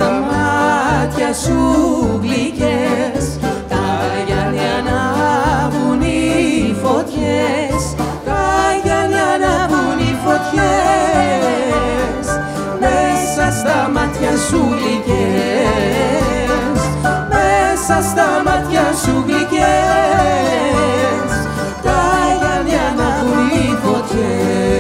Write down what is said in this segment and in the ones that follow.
στα μάτια σου γλυκές, τα γυαλιά ανάβουν οι φωτιές, τα γυαλιά ανάβουν οι φωτιές, μέσα στα μάτια σου γλυκές, μέσα στα μάτια σου γλυκές, τα γυαλιά ανάβουν οι φωτιές.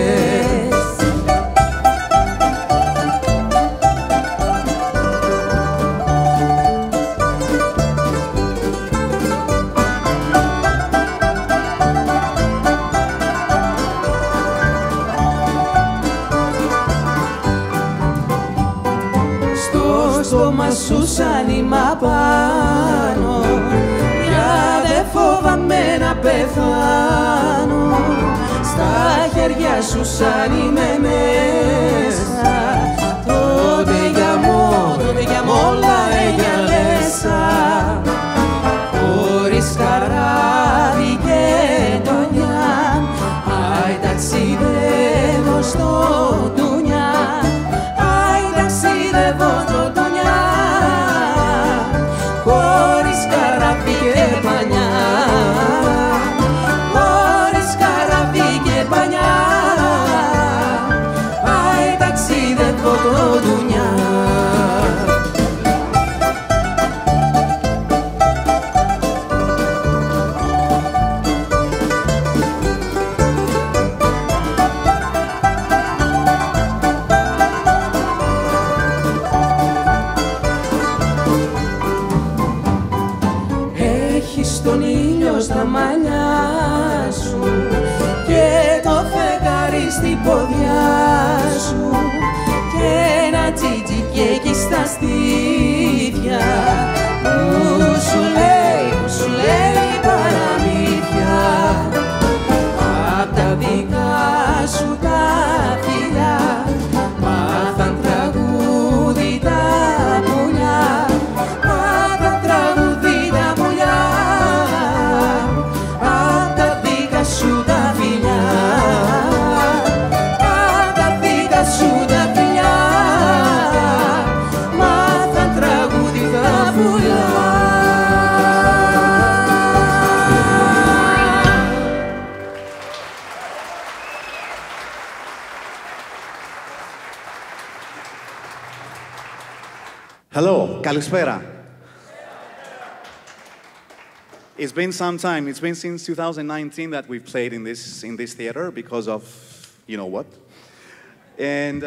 Στόμα σου σαν είμαι πάνω, πια δε φοβάμαι να πεθάνω. Στα χέρια σου σαν είμαι μέσα, τότε για μόλα εγιαλέσα. Χωρίς καράβι και ντονιά, άι ταξιδεύω στο ντουνιά, άι ταξιδεύω στο ντουνιά. Χωρίς καράβι και πανιά, χωρίς καράβι και πανιά, άι ταξιδεύω στο ντουνιά. Τον ήλιο στα μαλλιά σου και το φεγγάρι στην ποδιά σου και ένα τζιτζικέκι στα στήθια που σου λέει παραμύθια. Απ' τα δικά σου τα φιλιά μάθαν τραγούδι τα πουλιά, μάθαν τραγούδι τα πουλιά. Απ' τα δικά σου τα φιλιά, απ' τα δικά σου τα φιλιά, μάθαν τραγούδι τα πουλιά. Hello, Kalispera. It's been some time. It's been since 2019 that we've played in this theater because of you know what. And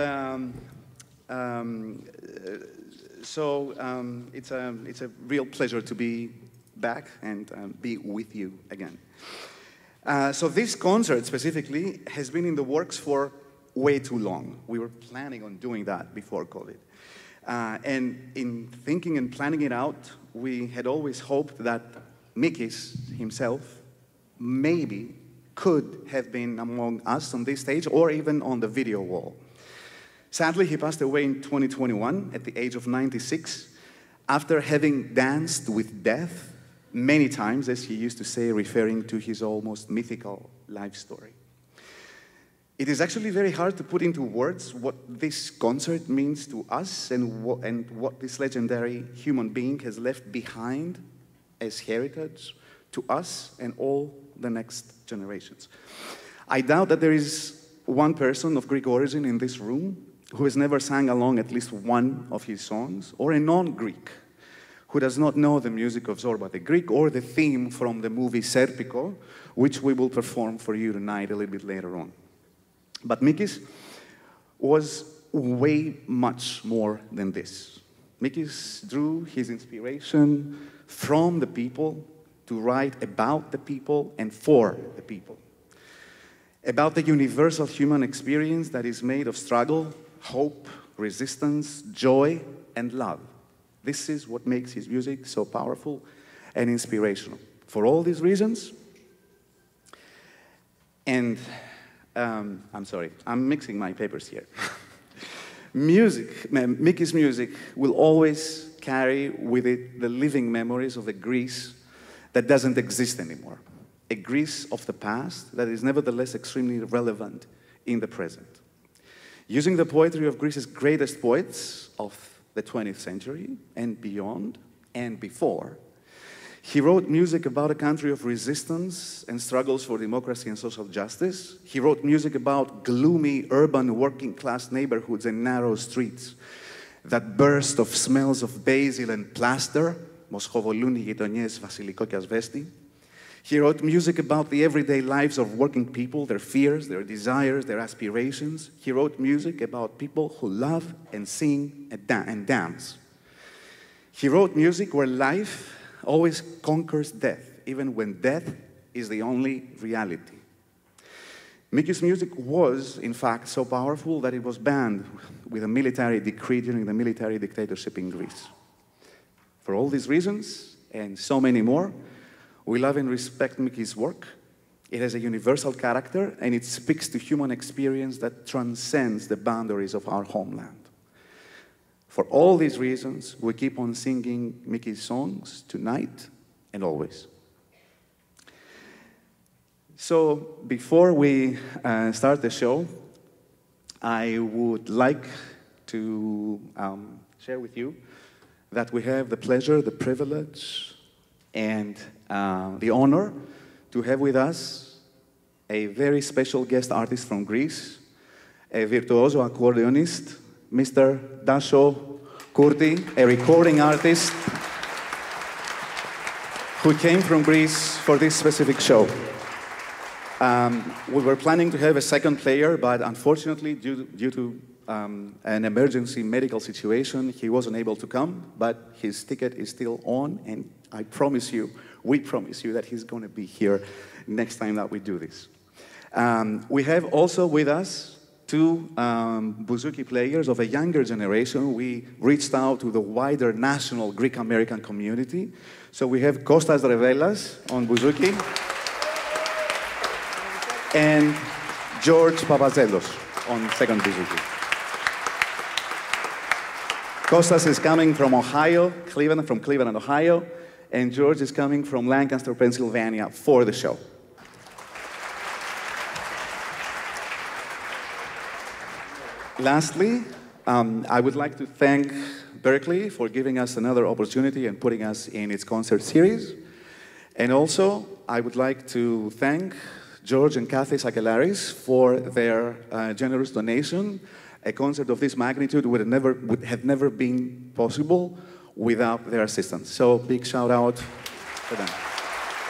it's a real pleasure to be back and be with you again. So this concert specifically has been in the works for way too long. We were planning on doing that before COVID. And in thinking and planning it out, we had always hoped that Mikis himself maybe could have been among us on this stage or even on the video wall. Sadly, he passed away in 2021 at the age of 96 after having danced with death many times, as he used to say, referring to his almost mythical life story. It is actually very hard to put into words what this concert means to us and what this legendary human being has left behind as heritage to us and all the next generations. I doubt that there is one person of Greek origin in this room who has never sang along at least one of his songs, or a non-Greek who does not know the music of Zorba the Greek or the theme from the movie Serpiko, which we will perform for you tonight a little bit later on. But Mikis was way much more than this. Mikis drew his inspiration from the people to write about the people and for the people. About the universal human experience that is made of struggle, hope, resistance, joy, and love. This is what makes his music so powerful and inspirational. For all these reasons, and I'm sorry, I'm mixing my papers here. Mikis' music will always carry with it the living memories of a Greece that doesn't exist anymore. A Greece of the past that is nevertheless extremely relevant in the present. Using the poetry of Greece's greatest poets, of the 20th century and beyond and before. He wrote music about a country of resistance and struggles for democracy and social justice. He wrote music about gloomy urban working-class neighborhoods and narrow streets that burst of smells of basil and plaster, μοσχοβολούν οι γειτονιές Βασιλικό και Ασβέστη. He wrote music about the everyday lives of working people, their fears, their desires, their aspirations. He wrote music about people who love and sing and dance. He wrote music where life always conquers death, even when death is the only reality. Miki's music was, in fact, so powerful that it was banned with a military decree during the military dictatorship in Greece. For all these reasons, and so many more, we love and respect Miki's work. It has a universal character, and it speaks to human experience that transcends the boundaries of our homeland. For all these reasons, we keep on singing Miki's songs tonight and always. So before we start the show, I would like to share with you that we have the pleasure, the privilege, and the honor to have with us a very special guest artist from Greece, a virtuoso accordiονist, Mr. Dasho Kurti, a recording artist who came from Greece for this specific show. We were planning to have a second player, but unfortunately, due to an emergency medical situation, he wasn't able to come, but his ticket is still on, and I promise you, we promise you that he's going to be here next time that we do this. We have also with us two bouzouki players of a younger generation. We reached out to the wider national Greek-American community. So we have Kostas Revelas on bouzouki and George Papazelos on second bouzouki. Kostas is coming from Ohio, from Cleveland, Ohio, and George is coming from Lancaster, Pennsylvania for the show. Lastly, I would like to thank Berklee for giving us another opportunity and putting us in its concert series. And also, I would like to thank George and Kathy Sakelaris for their generous donation. A concert of this magnitude would have never been possible without their assistance. So, big shout out for them.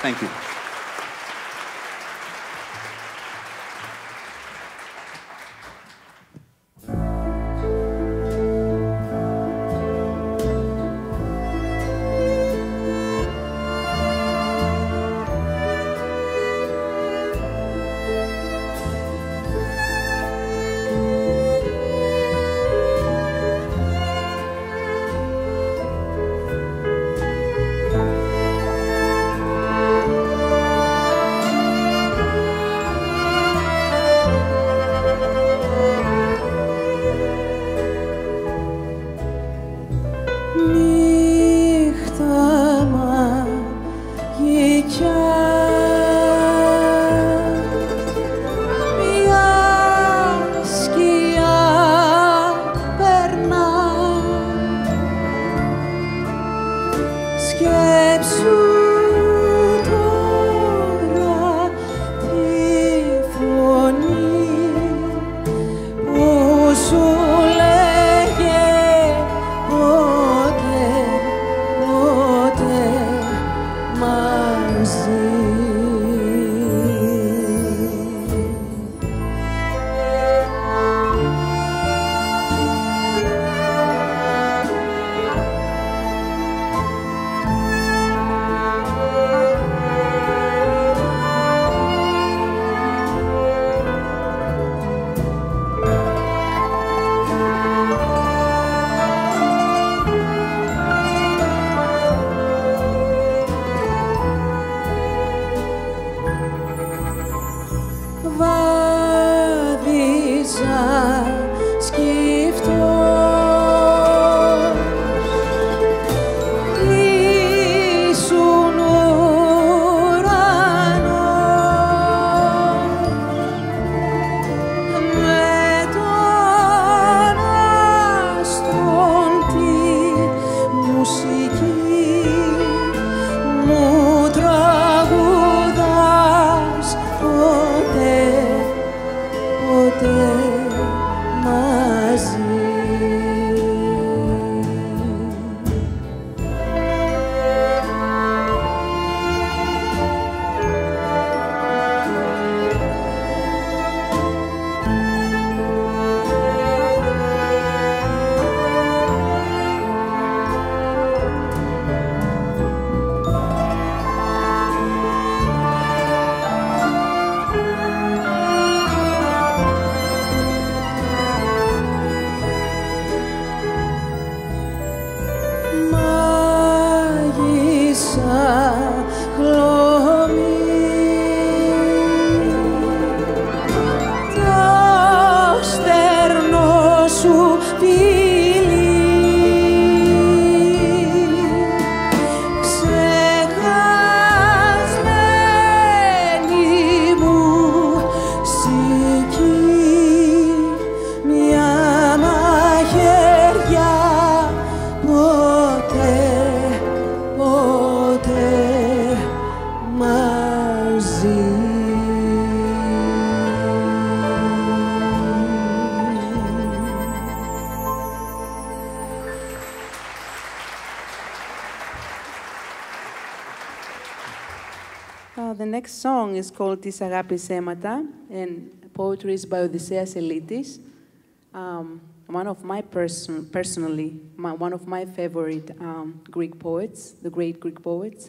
Thank you. μου τραγουδάς ποτέ, ποτέ μαζί. The next song is called Tis Agapis Αίματα, and poetry is by Odysseas Elitis. One of my one of my favorite Greek poets, the great Greek poets.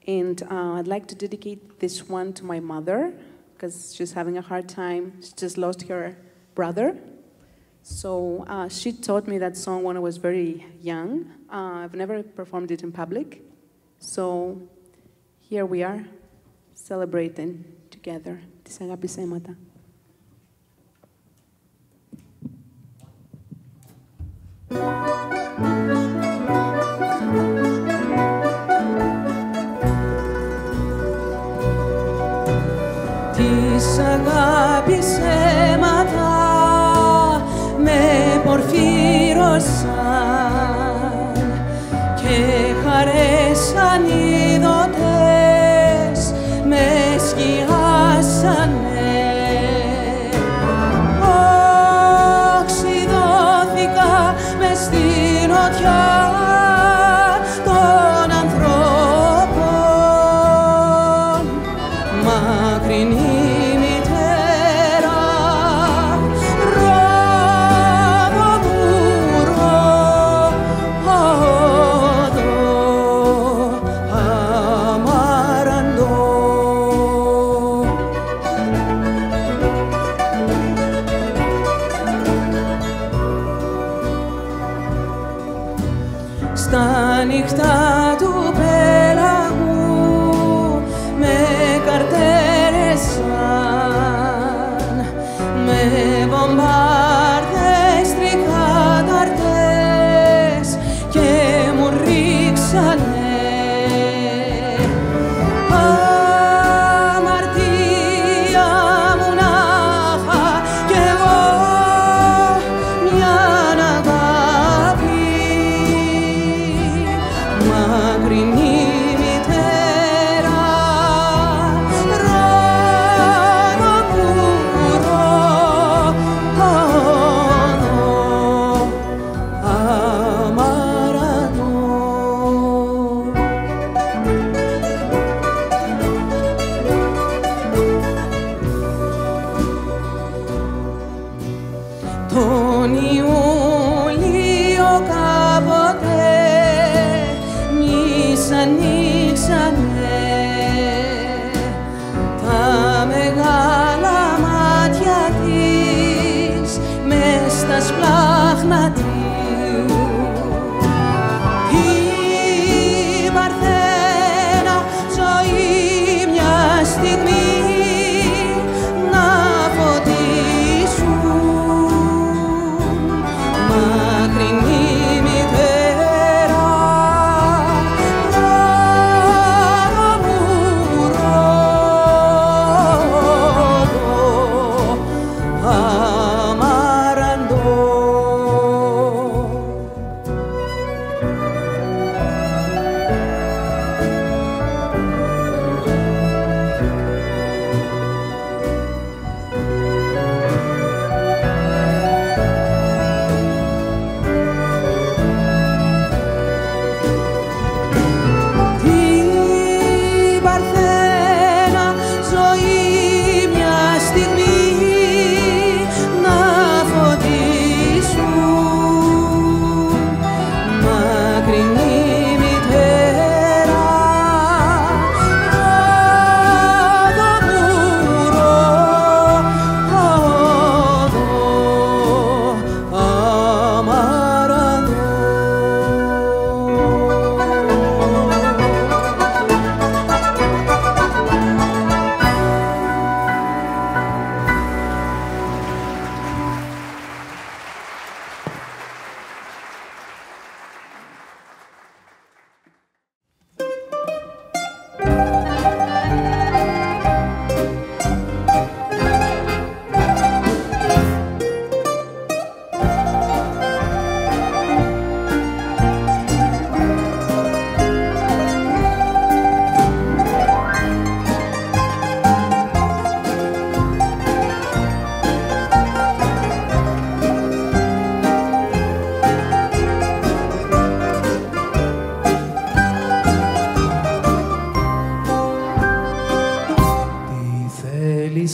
And I'd like to dedicate this one to my mother, because she's having a hard time. She just lost her brother. So she taught me that song when I was very young. I've never performed it in public. So here we are, celebrating together. Tis Agapis Αίματα. Της αγάπης αίματα με πορφύρωσαν και χαρέσαν είδωτες με σκιάσανε. Οξυδώθηκα μες στην νοτιά των ανθρώπων, μακρινή μητέρα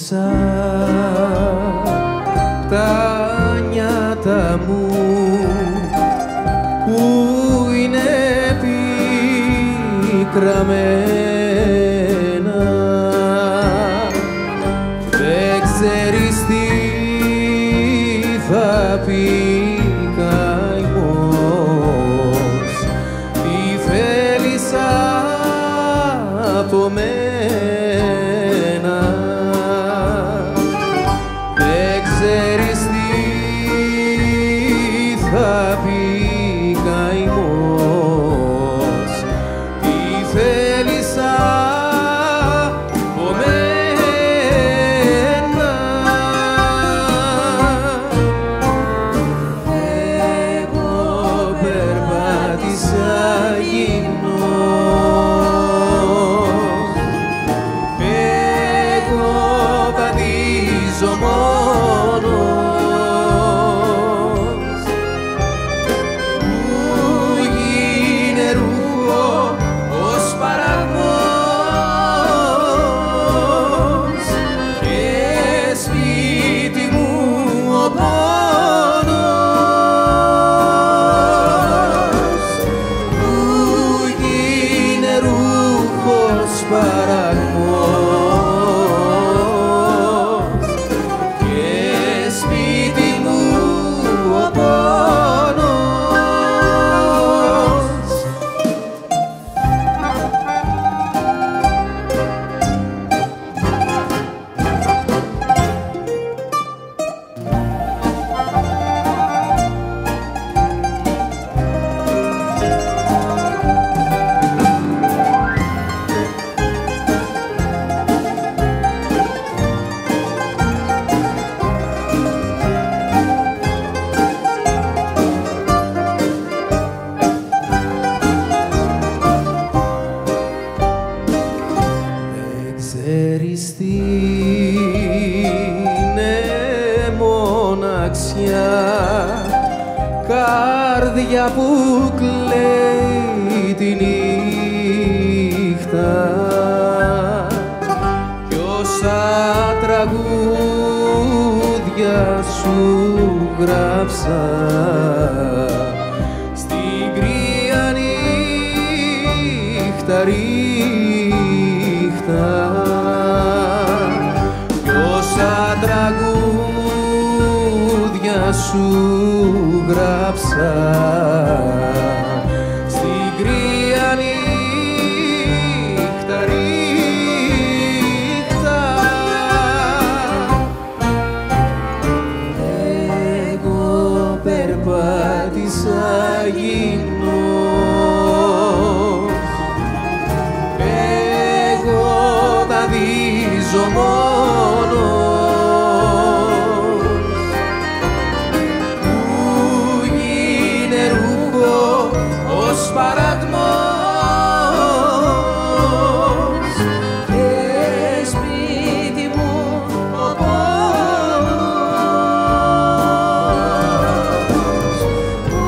μέσα τα νιάτα μου που είναι πικραμένα, δεν ξέρεις τι θα πει καημός, τι θέλεις από μένα, δεν ξέρεις τι θα πει καημός, τι θέλεις από μένα. Εγώ περπάτησα γυμνός, εγώ βαδίζω μόνος, που γίνε ρούχο ως παραγμός και σπίτι μου ο πόνος, που γίνε ρούχο ως παραγμός και σπίτι μου ο πόνος. Δεν ξέρεις τι είναι μοναξιά, καρδιά που κλαίει τη νύχτα, κι όσα τραγούδια σου γράψα στην κρύα νύχτα ρίχτα, κι όσα τραγούδια σου γράψα στην κρύα νύχτα ρίχτα. Εγώ περπάτησα γυμνός, εγώ βαδίζω μόνος, που γίνε ρούχο ως παραγμός και σπίτι μου ο πόνος, που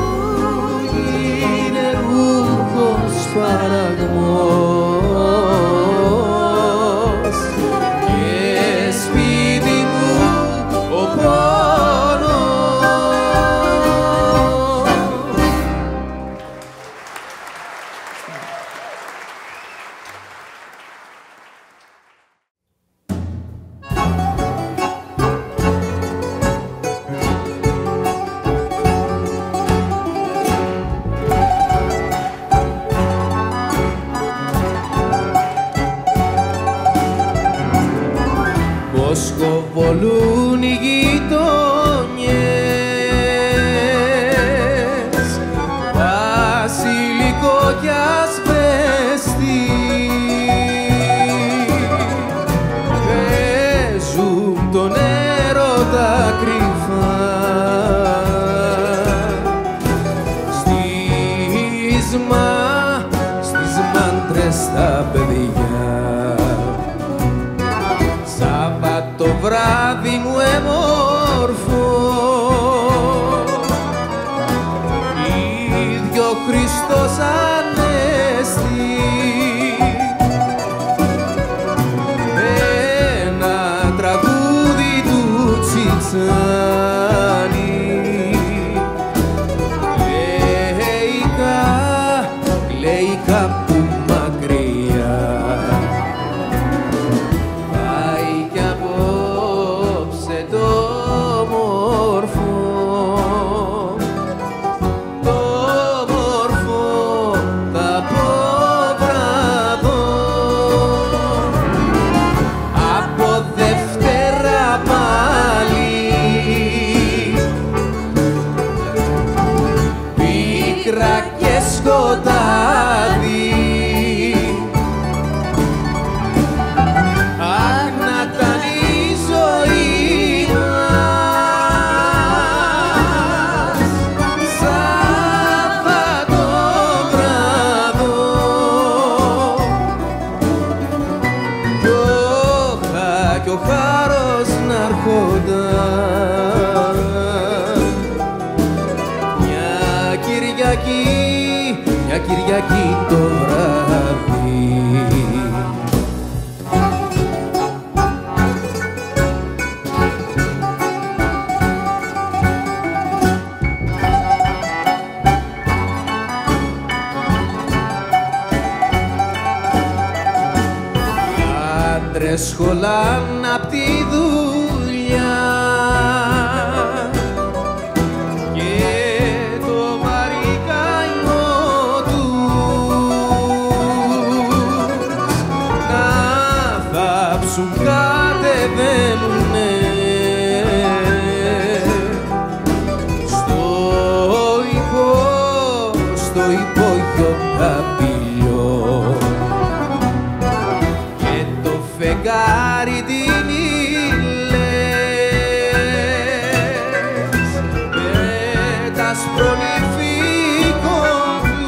γίνε ρούχο ως παραγμός και σπίτι μου ο πόνος. Πως κοβολούν οι γειτονιές, βασιλικό κι ασβέστη, παίζουν τον έρωτα κρυφά στις μάντρες τα παιδιά. Σάββατο βράδυ μου έμορφο, ίδιο Χριστός Ανέστη, ένα τραγούδι άντρες σχολάν απ' τη δουλειά και το βαρύ καημό τους να θάψουν κατεβαίνουνε στο υπόγειο καπηλιό και το φεγγάρι την ηλές με τα σπρονιφικό του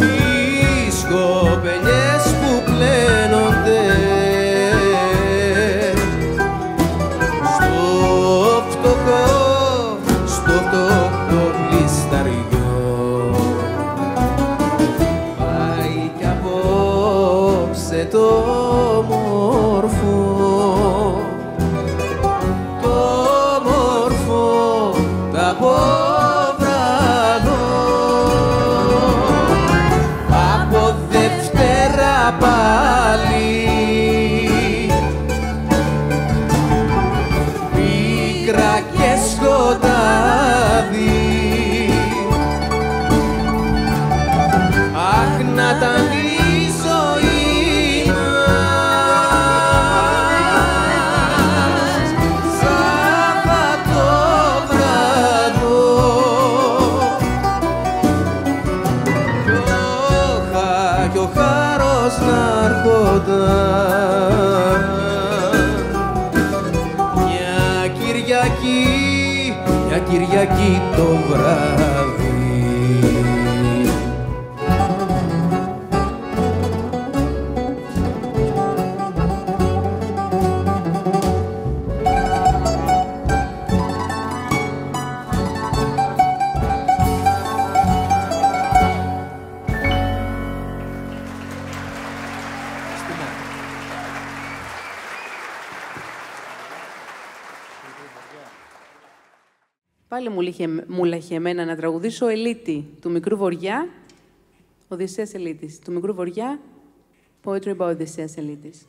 οι σκοπελιές που πλένονται στο φτωχό το λησταριό. Πάει κι απόψε το μόρφο, τ' αποβραδώ από Δευτέρα πάλι πίκρα και σκοτάδι. Αχ, να ήταν η ζωή μας Σαββατοβράδο κι ο χάρος να έρχονταν μια Κυριακή το βράδυ. Πάλι μου λέχε εμένα να τραγουδήσω Ελίτη του Μικρού Βοριά, Οδυσσέας Ελίτης. Του Μικρού Βοριά, Poetry by Οδυσσέας Ελίτης.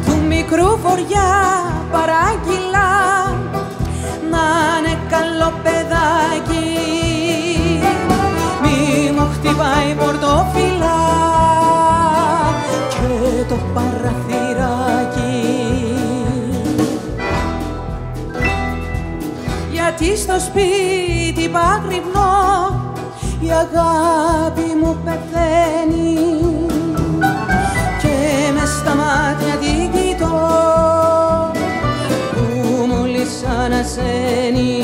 Του Μικρού Βοριά παράγγειλα να είναι καλό παιδάκι, μη μου χτυπάει πορτοφύλλα και το παραθυράκι. Γιατί στο σπίτι παγρυπνώ η αγάπη μου πεθαίνει και μες στα μάτια την κοιτώ σαν ασένει.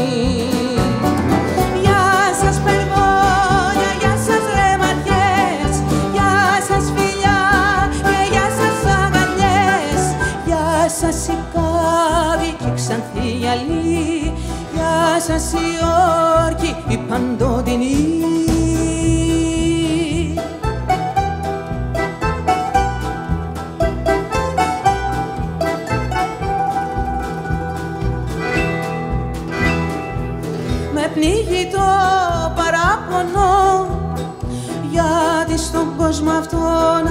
Γεια σας περβόνια, γεια σας ρεμαριές, γεια σας φιλιά και γεια σας αγκαλιές, γεια σας η κάδη και ξανθή γυαλί, γεια σας η όρκη η παντοτινή. Πνίγει το παράπονο γιατί στον κόσμο αυτόν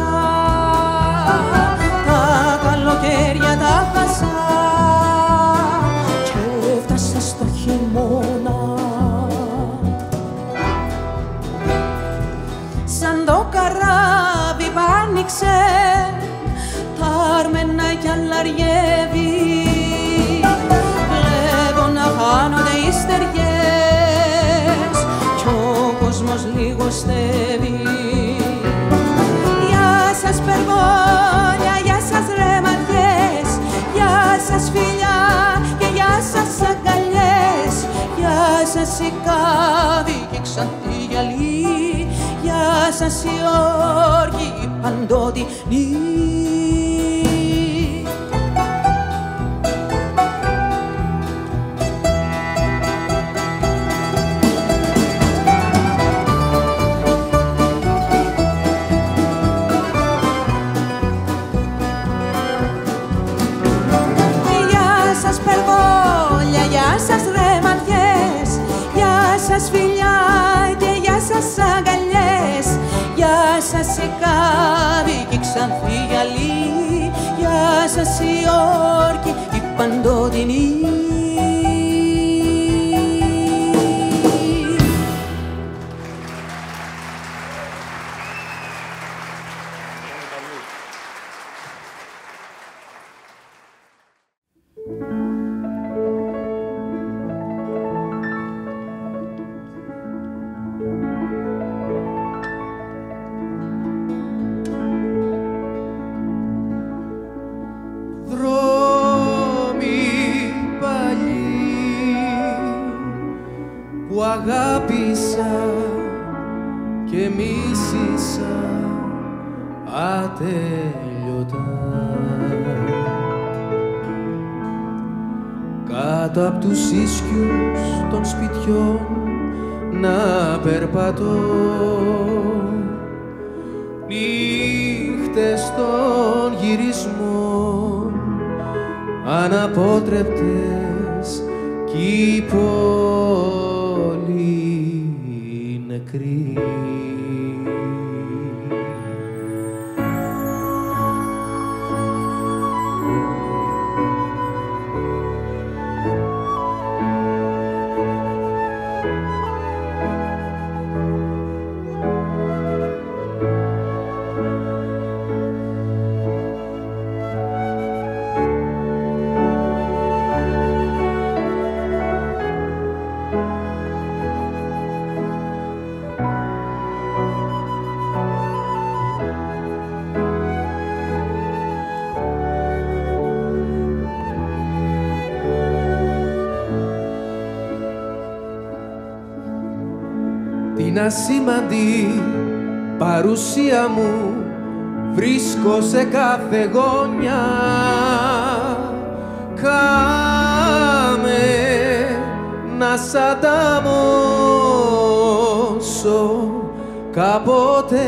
τα καλοκαίρια τα χάσα και έφτασα στο χειμώνα. Σαν το καράβι που άνοιξε τα αρμένα κι αλλαριεύει, βλέπω να χάνονται οι στεριές λιγοστεύει. Γεια σας περβόνια, γεια σας ρεμαριές, γεια σας φιλιά και γεια σας αγκαλιές, γεια σας η κάδη και ξανθή γυαλί, γεια σας η όρκη παντοτινή. Ξάνθη γυαλί, γεια σας η όρκη, η παντοτινή. Αγάπησα και μίσησα ατέλειωτα. Κάτω απ' τους ίσκιους των σπιτιών να περπατώ, νύχτες των γυρισμών αναπότρεπτες κι οι πόλοι νεκροί. Την ασήμαντη παρουσία μου βρίσκω σε κάθε γωνιά. Κάμε να σ' ανταμώσω κάποτε,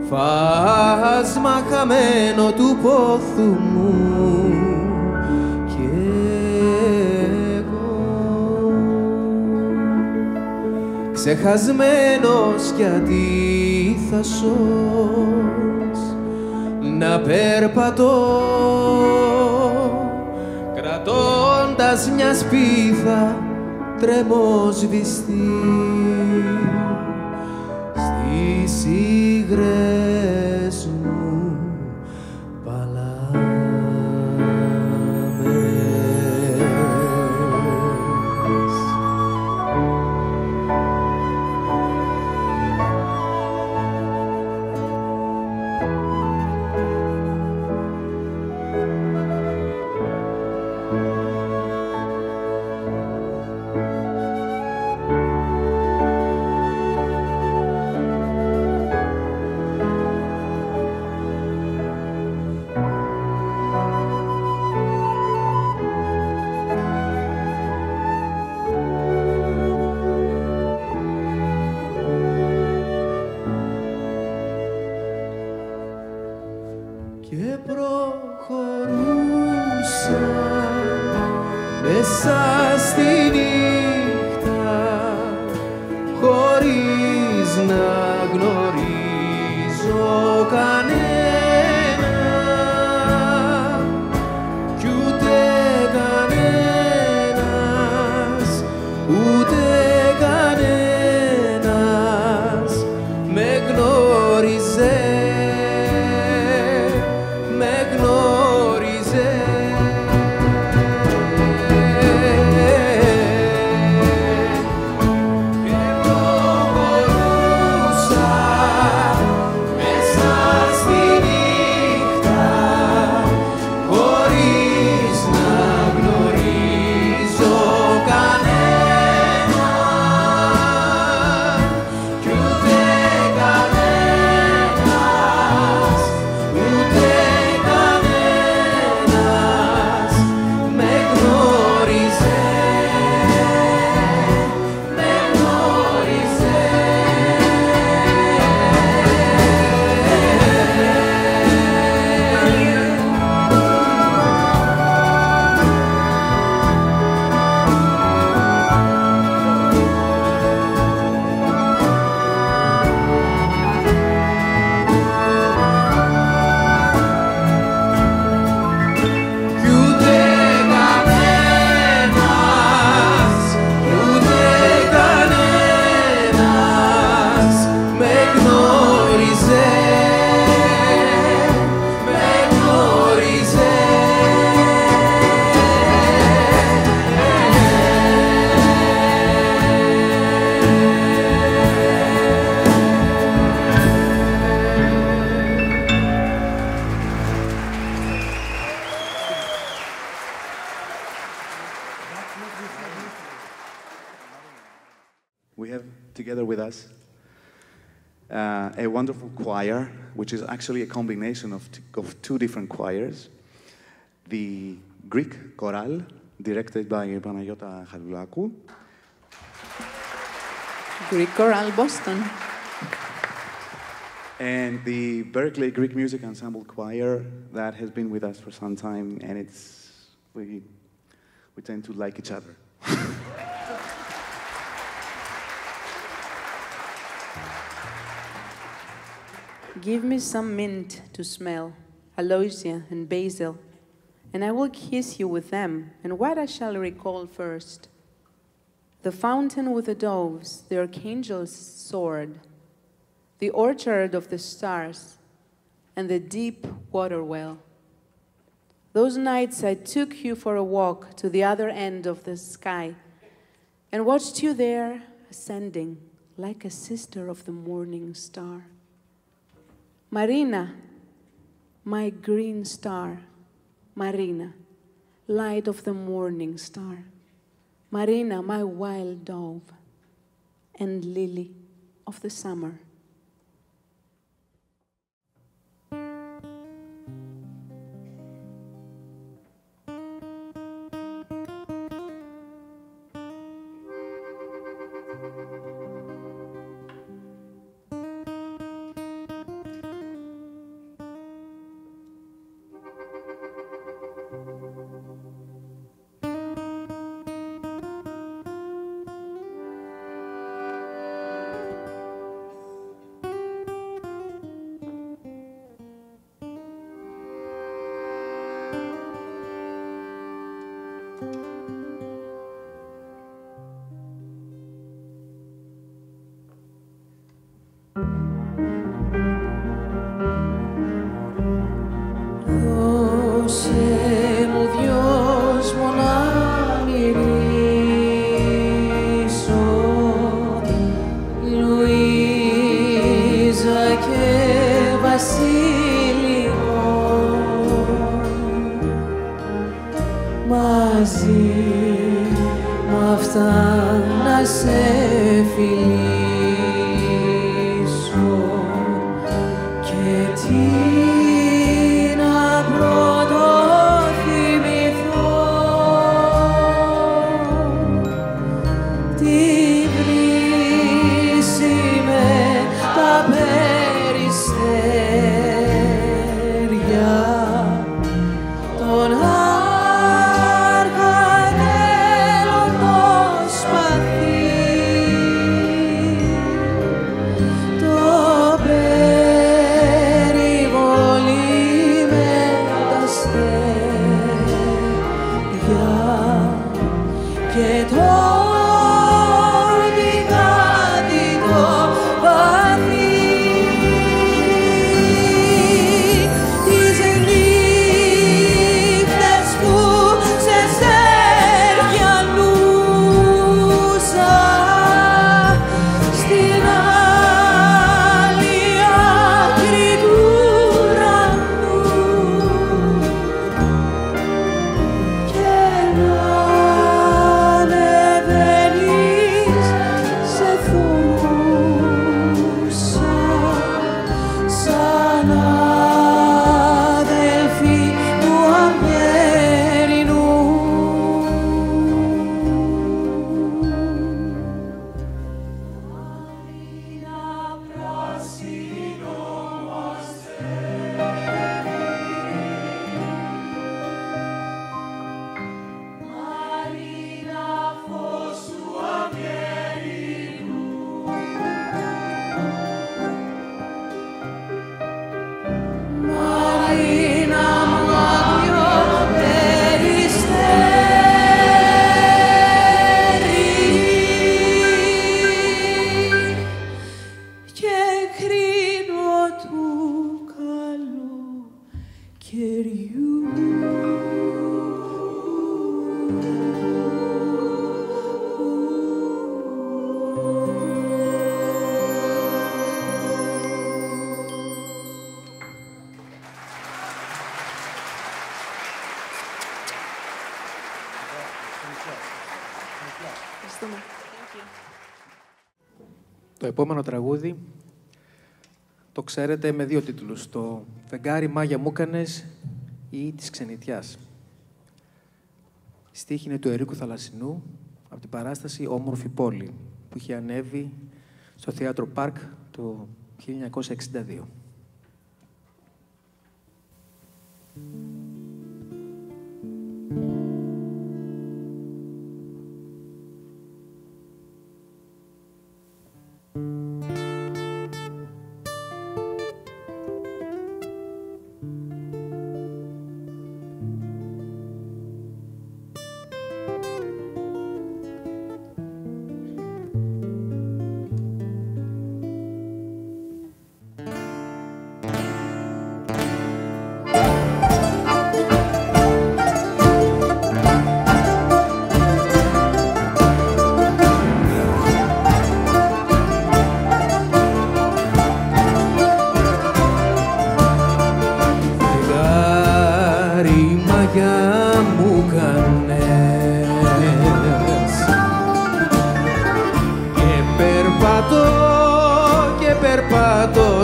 φάσμα χαμένο του πόθου μου. Ξεχασμένος κι αντίθασος να περπατώ, κρατώντας μια σπίθα τρεμόσβηστη στις υγρές μου παλάμες. Και προχωρούσα μέσα στη νύχτα χωρίς να γνωρίζω κανένα κι ούτε κανένας, ούτε κανένας με γνώριζε. Και προχωρούσα a wonderful choir, which is actually a combination of two different choirs. The Greek chorale, directed by Panayota Haloulakou. Greek chorale, Boston. And the Berkeley Greek Music Ensemble Choir that has been with us for some time, and we tend to like each other. Give me some mint to smell, aloysia and basil, and I will kiss you with them, and what I shall recall first? The fountain with the doves, the archangel's sword, the orchard of the stars, and the deep water well. Those nights I took you for a walk to the other end of the sky and watched you there ascending like a sister of the morning star. Marina, my green star, Marina, light of the morning star. Marina, my wild dove, and lily of the summer. Το επόμενο τραγούδι Το ξέρετε με δύο τίτλους, το «Φεγγάρι Μάγια μου έκανες» ή «Της Ξενιτιάς». Η στίχη είναι του Ερίκου Θαλασσινού, από την παράσταση «Όμορφη πόλη», που είχε ανέβει στο Θέατρο Πάρκ το 1962.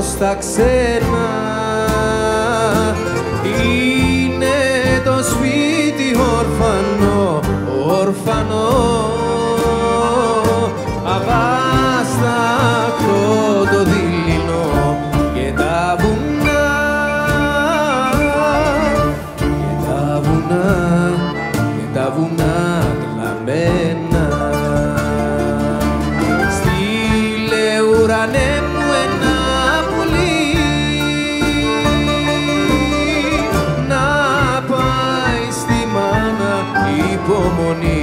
Στα ξένα είναι το σπίτι όρφανο, όρφανο, αβάσταχτο το δειλινό και τα βουνά, και τα βουνά, και τα βουνά κλαμμένα. Στείλε ουρανέ μου ένα υπομονή.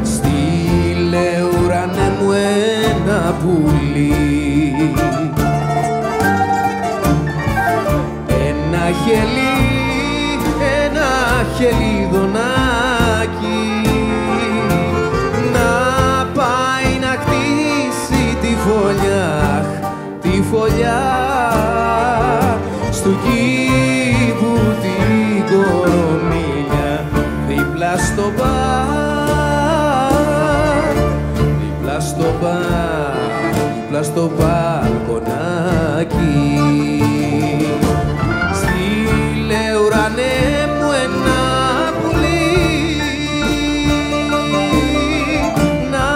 Στείλε ουρανέ μου ένα πουλί, ένα χελί, χελιδονάκι, να πάει να χτίσει τη φωλιά, τη φωλιά στου κήπου την κορομίλια, δίπλα στο μπαρ, δίπλα στο μπαρ, δίπλα στο μπαλκονάκι. Στείλε ουρανέ μου ένα πουλί, να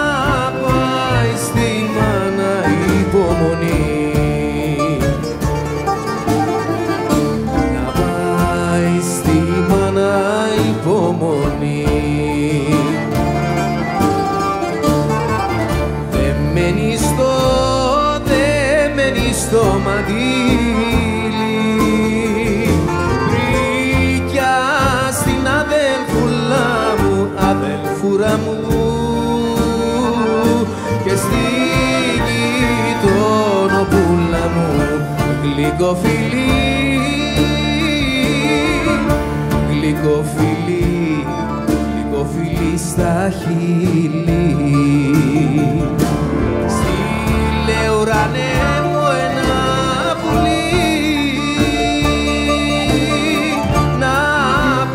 πάει στη μάνα υπομονή, να πάει στη μάνα υπομονή. Δεμένη στο μαντίλι, βρήκια στην αδελφούλα μου, αδελφούρα μου, και στη γειτονοπούλα μου, γλυκοφιλή, γλυκοφιλή, γλυκοφιλή στα χείλη. Στείλε ουρανέ μου ένα πουλί, να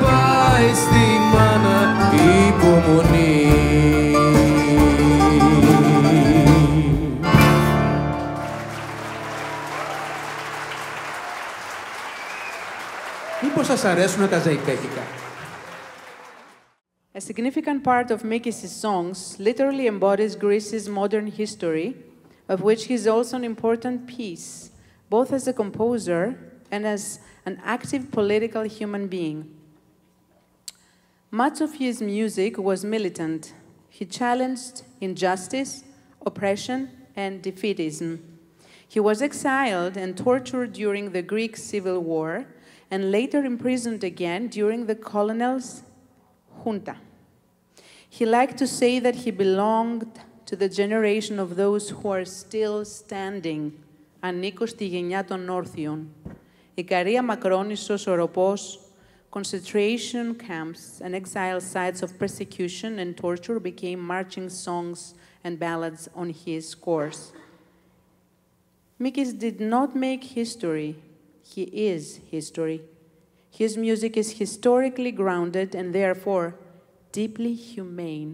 πάει στη μάνα υπομονή. Μήπως σας αρέσουν τα ζαϊπέκικα? A significant part of Mikis' songs literally embodies Greece's modern history, of which he is also an important piece, both as a composer and as an active political human being. Much of his music was militant. He challenged injustice, oppression, and defeatism. He was exiled and tortured during the Greek Civil War, and later imprisoned again during the colonel's junta. He liked to say that he belonged to the generation of those who are still standing. Ανήκω στη γενιά των όρθιων. Ικαρία Μακρόνισσος, Οροπός, concentration camps and exile sites of persecution and torture became marching songs and ballads on his scores. Mikis did not make history, he is history. His music is historically grounded and therefore deeply humane.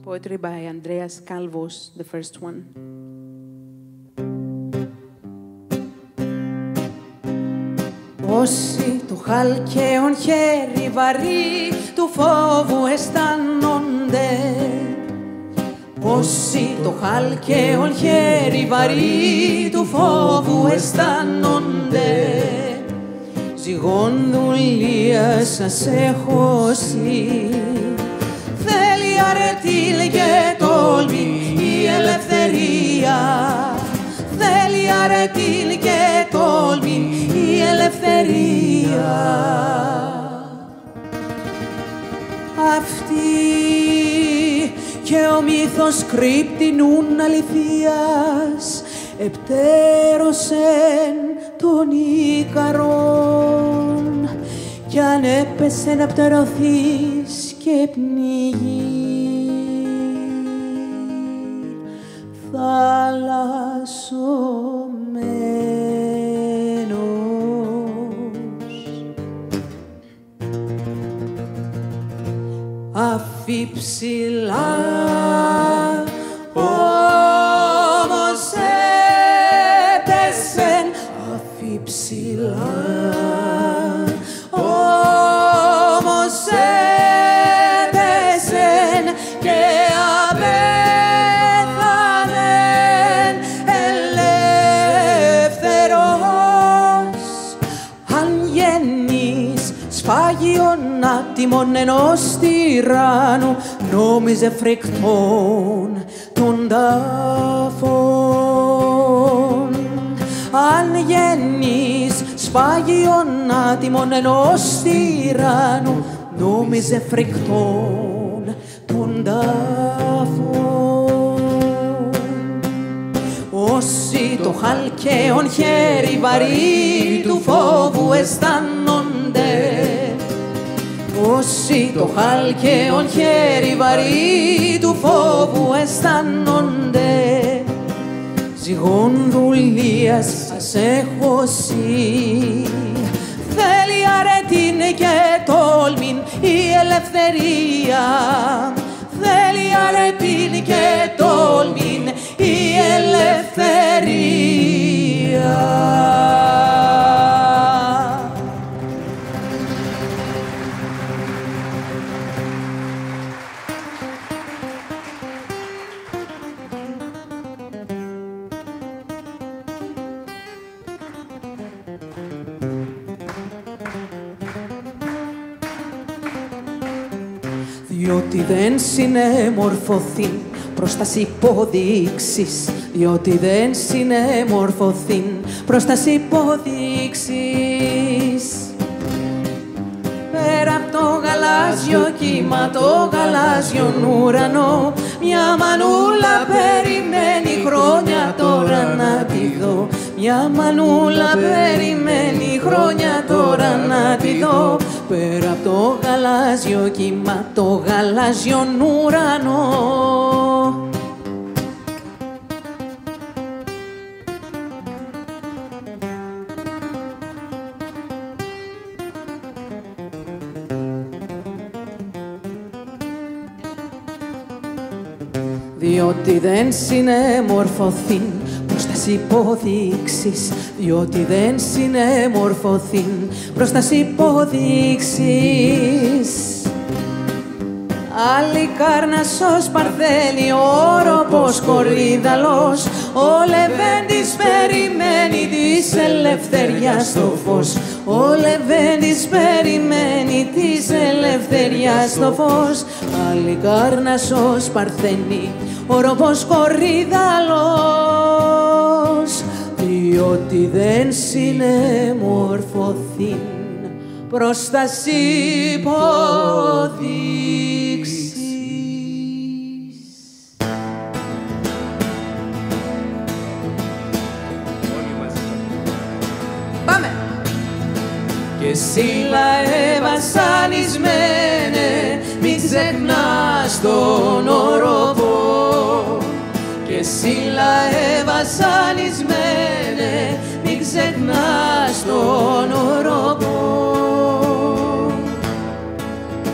Poetry by Andreas Calvos, the first one. Όσοι το χαλκαίον χέρι βαρύ του φόβου αισθάνονται, όσοι το χαλκαίον χέρι βαρύ του φόβου αισθάνονται, ζυγών δουλείας σας έχω σύ. Θέλει αρετήλ και τόλμη η ελευθερία, θέλει αρετήλ και τόλμη η ελευθερία. Αυτή και ο μύθος κρύπτηνουν αληθείας επτέρωσεν τον Ίκαρον κι αν έπεσε να πτερωθείς και πνιγεί θαλασσωμένος. Αφιψηλά όμως έπεσεν, αφιψηλά όμως έπεσεν και απέθανεν ελεύθερος. Αν γεννείς σφάγιον άτιμον ενός τυράννου, νόμιζε φρικτόν των τάφων. Αν γεννείς σφάγιον άτιμον ενός τυράννου, νόμιζε φρικτόν των τάφων. Όσοι το χαλκαίον χέρι βαρύ του φόβου αισθάνονται, όσοι το χαλκαίον χέρι βαρύ του φόβου αισθάνονται, ζυγών δουλείας σας έχω σύ. Θέλει αρετήν και τόλμην η ελευθερία, θέλει αρετήν και τόλμην η ελευθερία. Διότι δεν συνέμορφωθήν προς τας υποδείξεις, διότι δεν συνέμορφωθήν προς τας υποδείξεις. Πέρα απ' το γαλάζιο κύμα, το γαλάζιον ουρανό, μια μανούλα περιμένει χρόνια τώρα να τη δω. Μια μανούλα περιμένει χρόνια τώρα να τη δω. Πέρα απ' το γαλάζιο κύμα, το γαλάζιον ουρανό. Διότι δεν συνέμορφωθήν προς τας υποδείξεις, διότι δεν συνέμορφωθήν προς τας υποδείξεις. Αλικάρνασσος Παρθένη, όροπος Κορύδαλλος, ο Λεβέντης περιμένει της ελευθεριάς το φως. Ο Λεβέντης περιμένει της ελευθεριάς το φως. Αλικάρνασσος Παρθένη, όροπος Κορύδαλλος, διότι δεν συνέμορφωθήν προς τας υποδείξεις. Και εσύ σύλλα βασανισμένε, μην ξεχνάς τον οροπό. Και σύλλα βασανισμένε, μην ξεχνάς τον οροπό.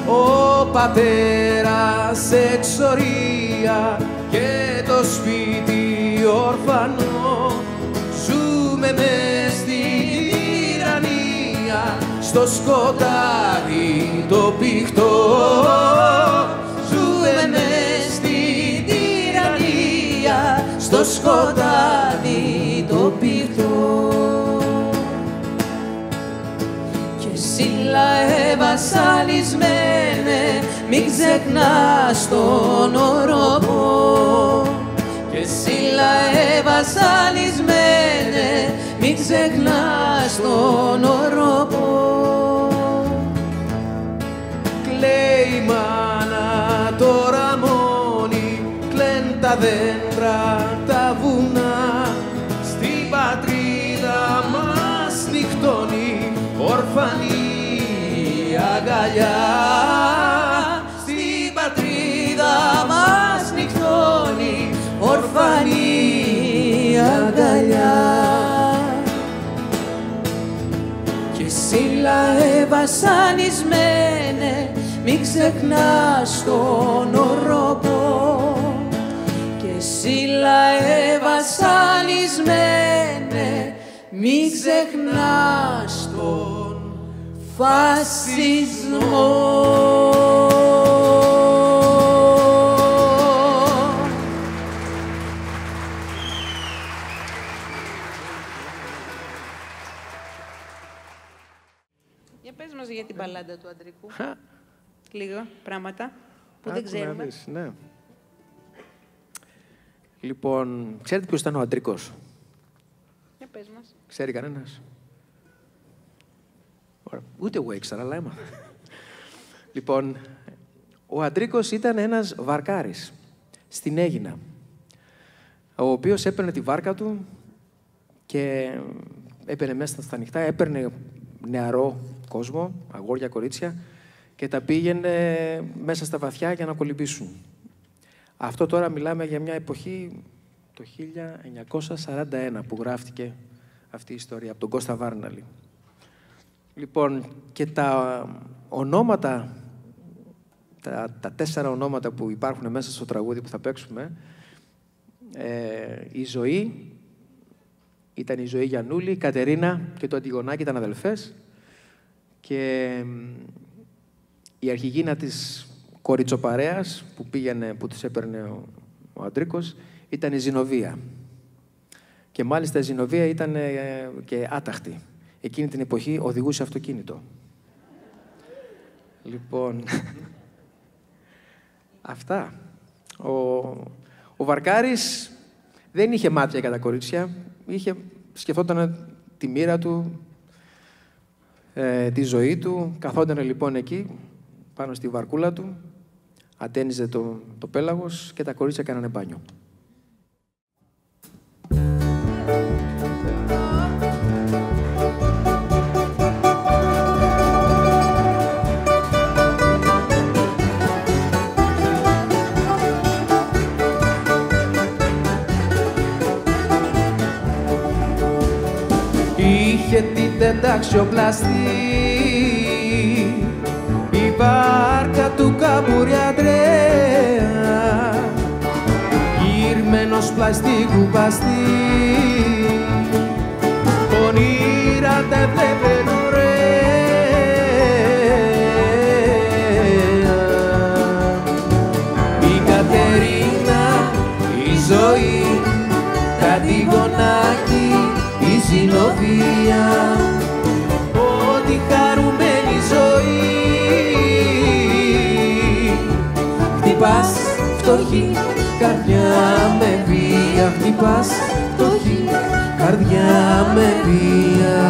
Ο πατέρας εξορία και το σπίτι ορφανό, ζούμε μες στην τυραννία, στο σκοτάδι το πηχτό. Ζούμε μες στην τυραννία, στο σκοτάδι το πηχτό. Και σύλλα βασανισμένε, μην ξεχνάς τον οροπό. Και σύλλα βασανισμένε, μην ξεχνάς τον οροπό. Κλαίει η μάνα τώρα μόνη, κλαιν τα δέντρα τα βουνά, στην πατρίδα μας νυχτώνει ορφανή αγκαλιά. Στην πατρίδα μας νυχτώνει ορφανή αγκαλιά. Και σύλλα βασανισμένε, μην ξεχνάς τον οροπό. Και σύλλα βασανισμένε, μην ξεχνάς τον φασισμό. Για πες μας για την μπαλάντα του Αντρικού. Λίγο πράγματα που δεν ξέρουμε. Ναι. Λοιπόν, ξέρετε ποιος ήταν ο Αντρικός? Για πες μας. Ξέρει κανένας? Ούτε εγώ ήξερα, αλλά έμαθα. Λοιπόν, ο Αντρίκος ήταν ένας βαρκάρης στην Αίγινα, ο οποίος έπαιρνε τη βάρκα του και έπαιρνε μέσα στα νυχτά, έπαιρνε νεαρό κόσμο, αγόρια, κορίτσια, και τα πήγαινε μέσα στα βαθιά για να κολυμπήσουν. Αυτό τώρα μιλάμε για μια εποχή, το 1941, που γράφτηκε αυτή η ιστορία από τον Κώστα Βάρναλη. Λοιπόν, και τα ονόματα, τα 4 ονόματα που υπάρχουν μέσα στο τραγούδι που θα παίξουμε, η Ζωή, ήταν η Ζωή Γιαννούλη, η Κατερίνα και το Αντιγονάκι ήταν αδελφές, και η αρχηγίνα της κοριτσοπαρέας που τους έπαιρνε ο Αντρίκος ήταν η Ζηνοβία. Και μάλιστα η Ζηνοβία ήταν και άταχτη. Εκείνη την εποχή οδηγούσε αυτοκίνητο. Λοιπόν, αυτά. Ο Βαρκάρης δεν είχε μάτια για τα κορίτσια. Σκεφτόταν τη μοίρα του, τη ζωή του. Καθόταν λοιπόν εκεί, πάνω στη βαρκούλα του, ατένιζε το πέλαγος και τα κορίτσια κάνανε μπάνιο. Είχε την τενταξιοπλαστή, η βάρκα του Καμπούρη Αντρέα, γυρμένος πλαστικού μπαστή, όνειρα τα βλέπε ωραία. Η Κατερίνα, η Ζωή, τα Αντιγονάκι, η Ζηνοβία, ό,τι χαρούμενη ζωή. Χτυπάς φτωχή καρδιά με βία, χτυπάς φτωχή καρδιά με βία.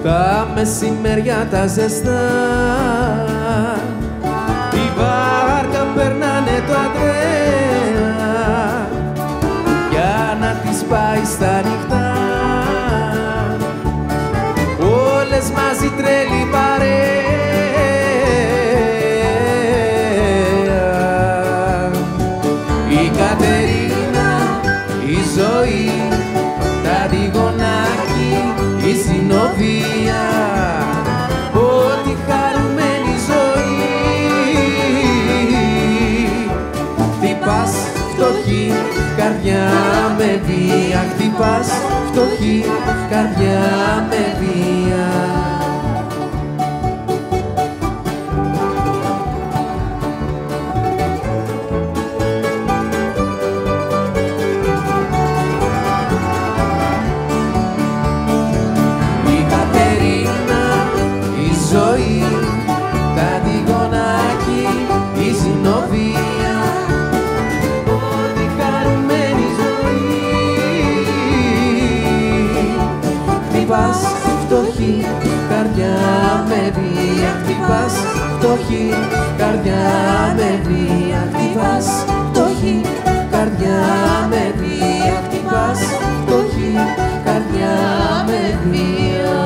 Τα μεσημέρια τα ζεστά, η βάρκα περνάνε το Αντρέα για να τις πάει στα νυχτά. Όλες μαζί τρέλη παρέα, η Κατερίνα, η Ζωή, τα Αντιγονάκη, η Συνοδεία, ό,τι χαρούμενη ζωή. Χτυπάς φτωχή καρδιά με βία, χτυπάς φτωχή καρδιά με βία. Φτωχή καρδιά με βία, χτυπάς φτωχή καρδιά με βία, χτυπάς φτωχή καρδιά με βία, χτυπάς φτωχή καρδιά με βία.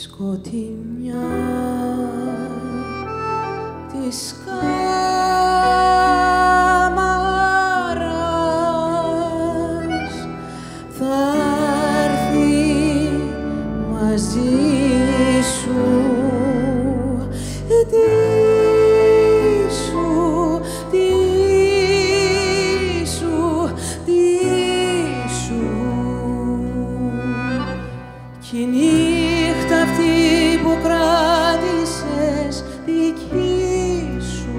Σκοτεινιά της κάμαρας θα έρθει μαζί σου, κι η νύχτα αυτή που κράτησες δική σου.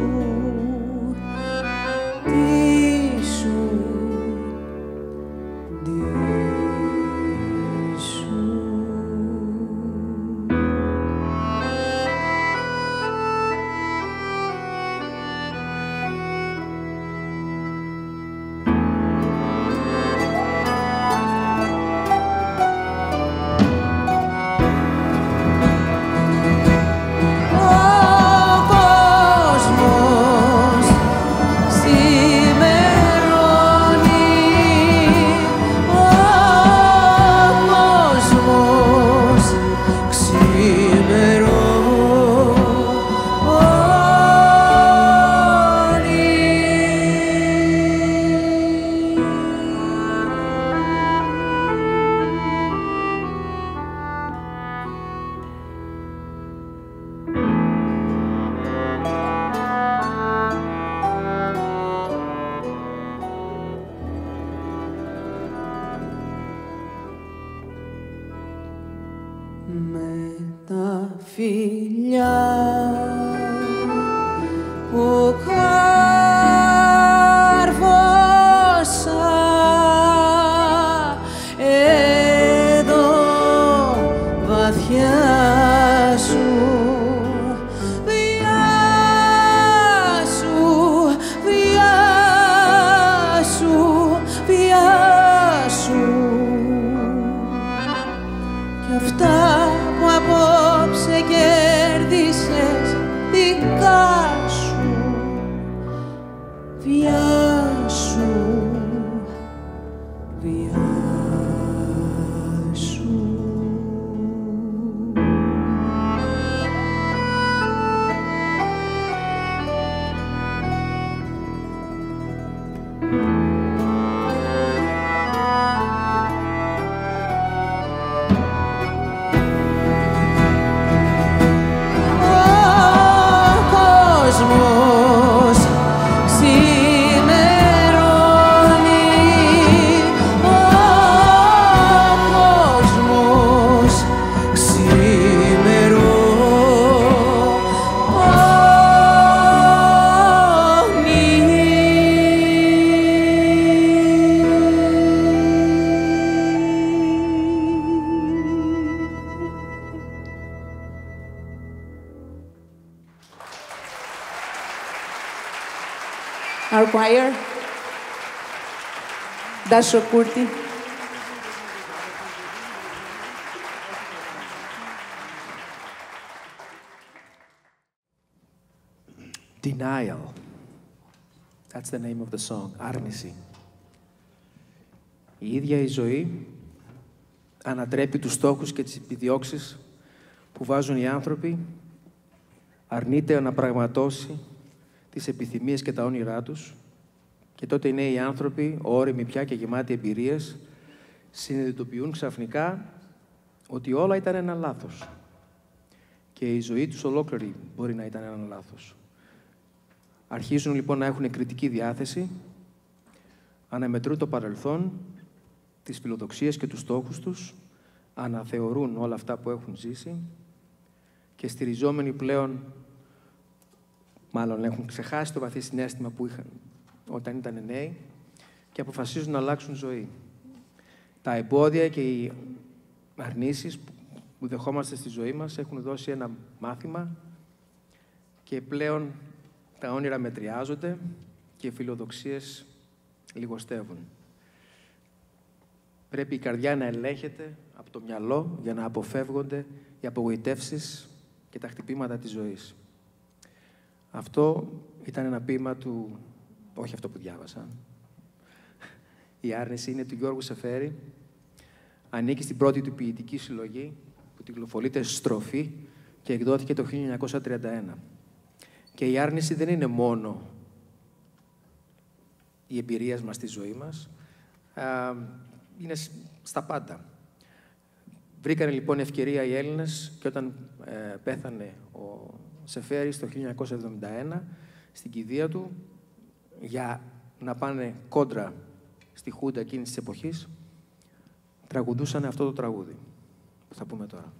Our choir, Dasho Kurti. Denial. That's the name of the song. Άρνηση. Η ίδια η ζωή ανατρέπει τους στόχους και τις επιδιώξεις που βάζουν οι άνθρωποι, αρνείται να πραγματώσει τις επιθυμίες και τα όνειρά τους και τότε οι νέοι άνθρωποι, όριμοι πια και γεμάτοι εμπειρίες, συνειδητοποιούν ξαφνικά ότι όλα ήταν ένα λάθος και η ζωή τους ολόκληρη μπορεί να ήταν ένα λάθος. Αρχίζουν λοιπόν να έχουν κριτική διάθεση, αναμετρούν το παρελθόν, τις φιλοδοξίες και τους στόχους τους, αναθεωρούν όλα αυτά που έχουν ζήσει και στηριζόμενοι πλέον, μάλλον έχουν ξεχάσει το βαθύ συναίσθημα που είχαν όταν ήταν νέοι και αποφασίζουν να αλλάξουν ζωή. Τα εμπόδια και οι αρνήσεις που δεχόμαστε στη ζωή μας έχουν δώσει ένα μάθημα και πλέον τα όνειρα μετριάζονται και οι φιλοδοξίες λιγοστεύουν. Πρέπει η καρδιά να ελέγχεται από το μυαλό για να αποφεύγονται οι απογοητεύσεις και τα χτυπήματα της ζωής. Αυτό ήταν ένα ποίημα του, όχι αυτό που διάβασα. Η άρνηση είναι του Γιώργου Σεφέρη. Ανήκει στην πρώτη του ποιητική συλλογή που κυκλοφορείται Στροφή και εκδόθηκε το 1931. Και η άρνηση δεν είναι μόνο η εμπειρία μας στη ζωή μας, είναι στα πάντα. Βρήκανε λοιπόν ευκαιρία οι Έλληνες και όταν πέθανε ο Σεφέρης το 1971 στην κηδεία του για να πάνε κόντρα στη Χούντα εκείνης της εποχής, τραγουδούσαν αυτό το τραγούδι που θα πούμε τώρα.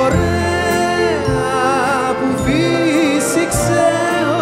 Ωραία που φύσηξε ο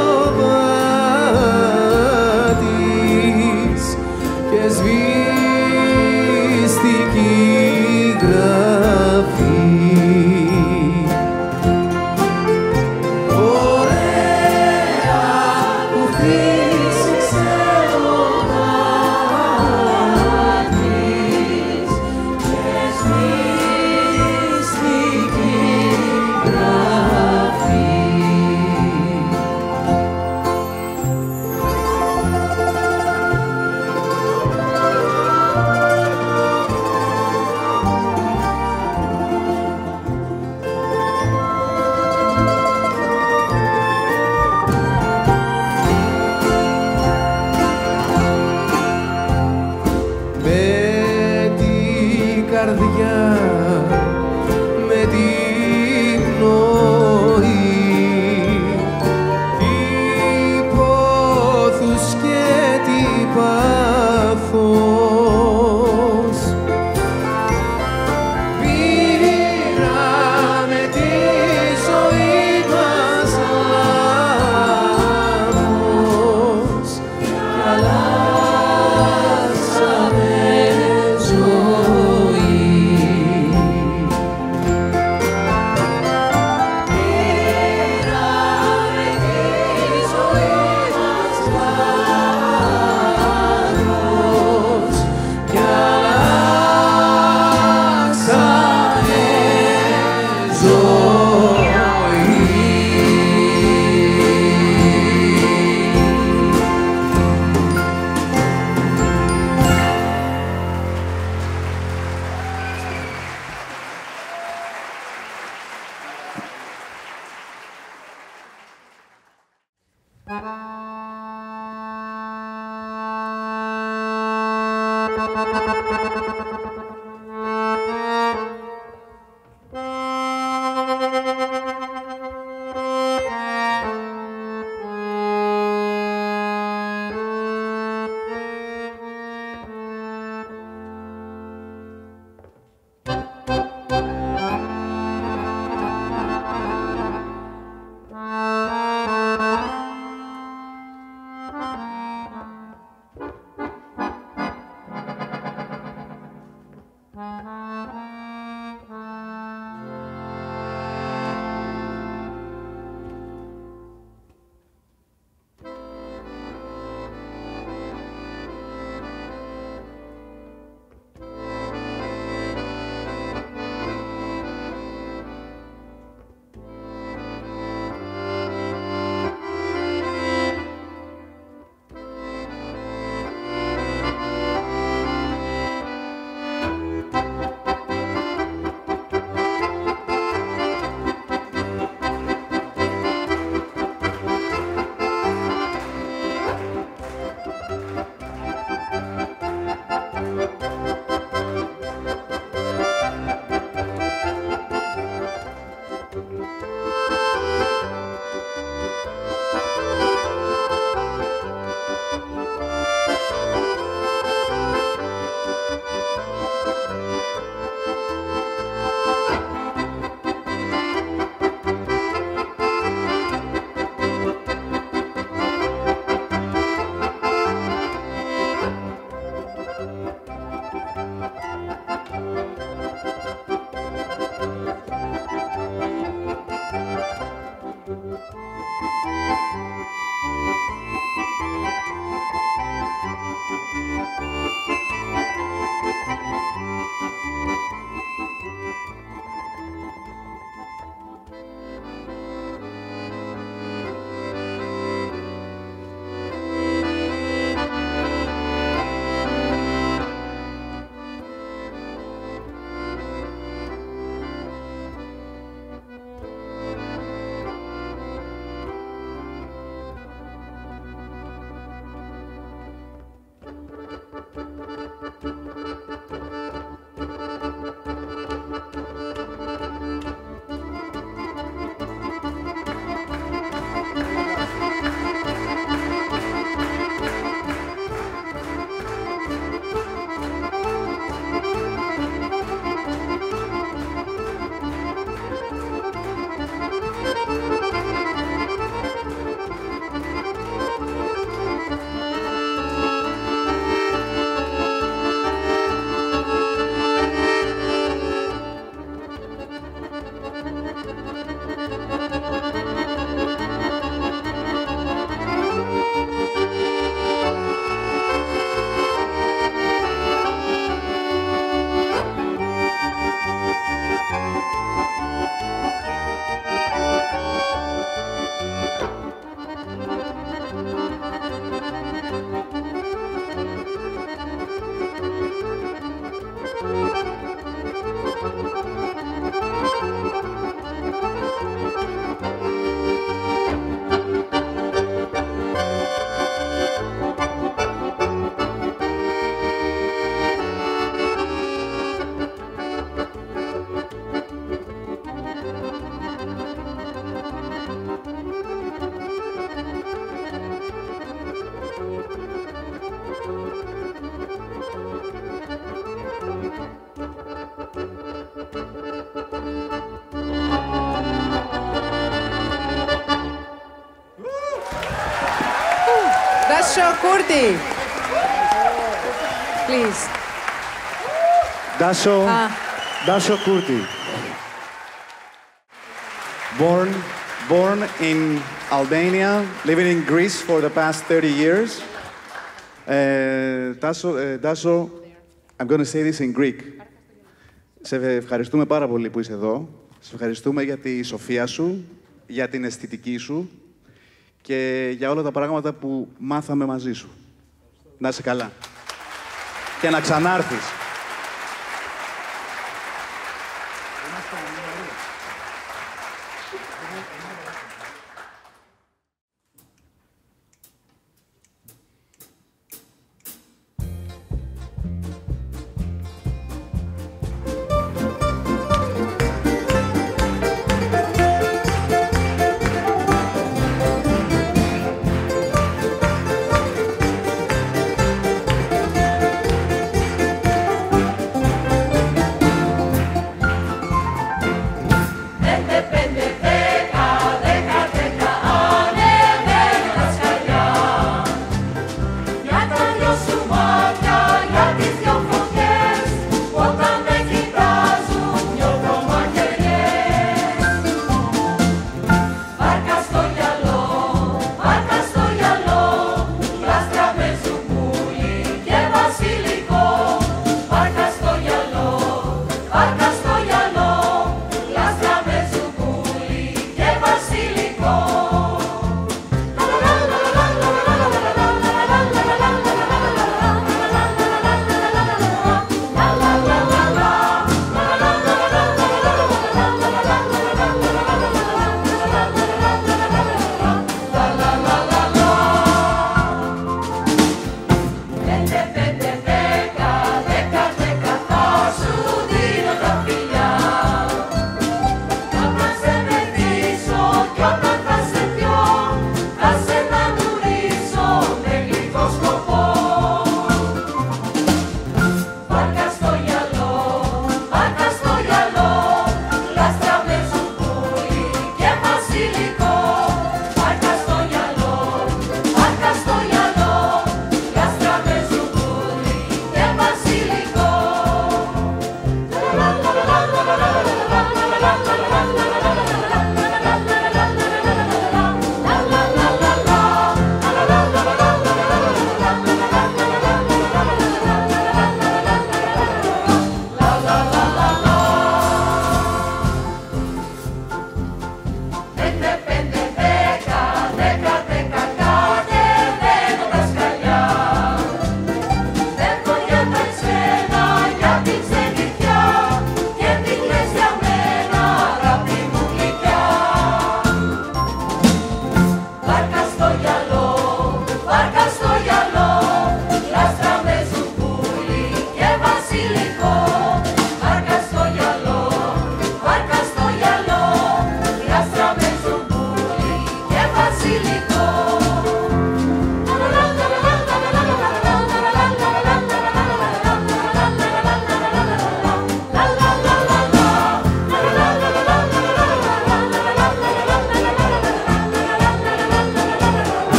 Dasho Kurti. Please. Dasho Kurti. Born in Albania, living in Greece for the past 30 years. Dasho, I'm going to say this in Greek. Σε ευχαριστούμε πάρα πολύ που είσαι εδώ. Σε ευχαριστούμε για τη σοφία σου, για την αισθητική σου και για όλα τα πράγματα που μάθαμε μαζί σου. Να είσαι καλά. Και να ξανάρθεις.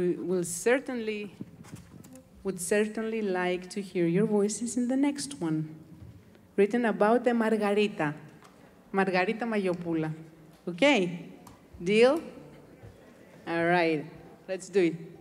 we would certainly like to hear your voices in the next one, written about a Margarita, Margarita Mayopoula. Okay? Deal? All right, let's do it.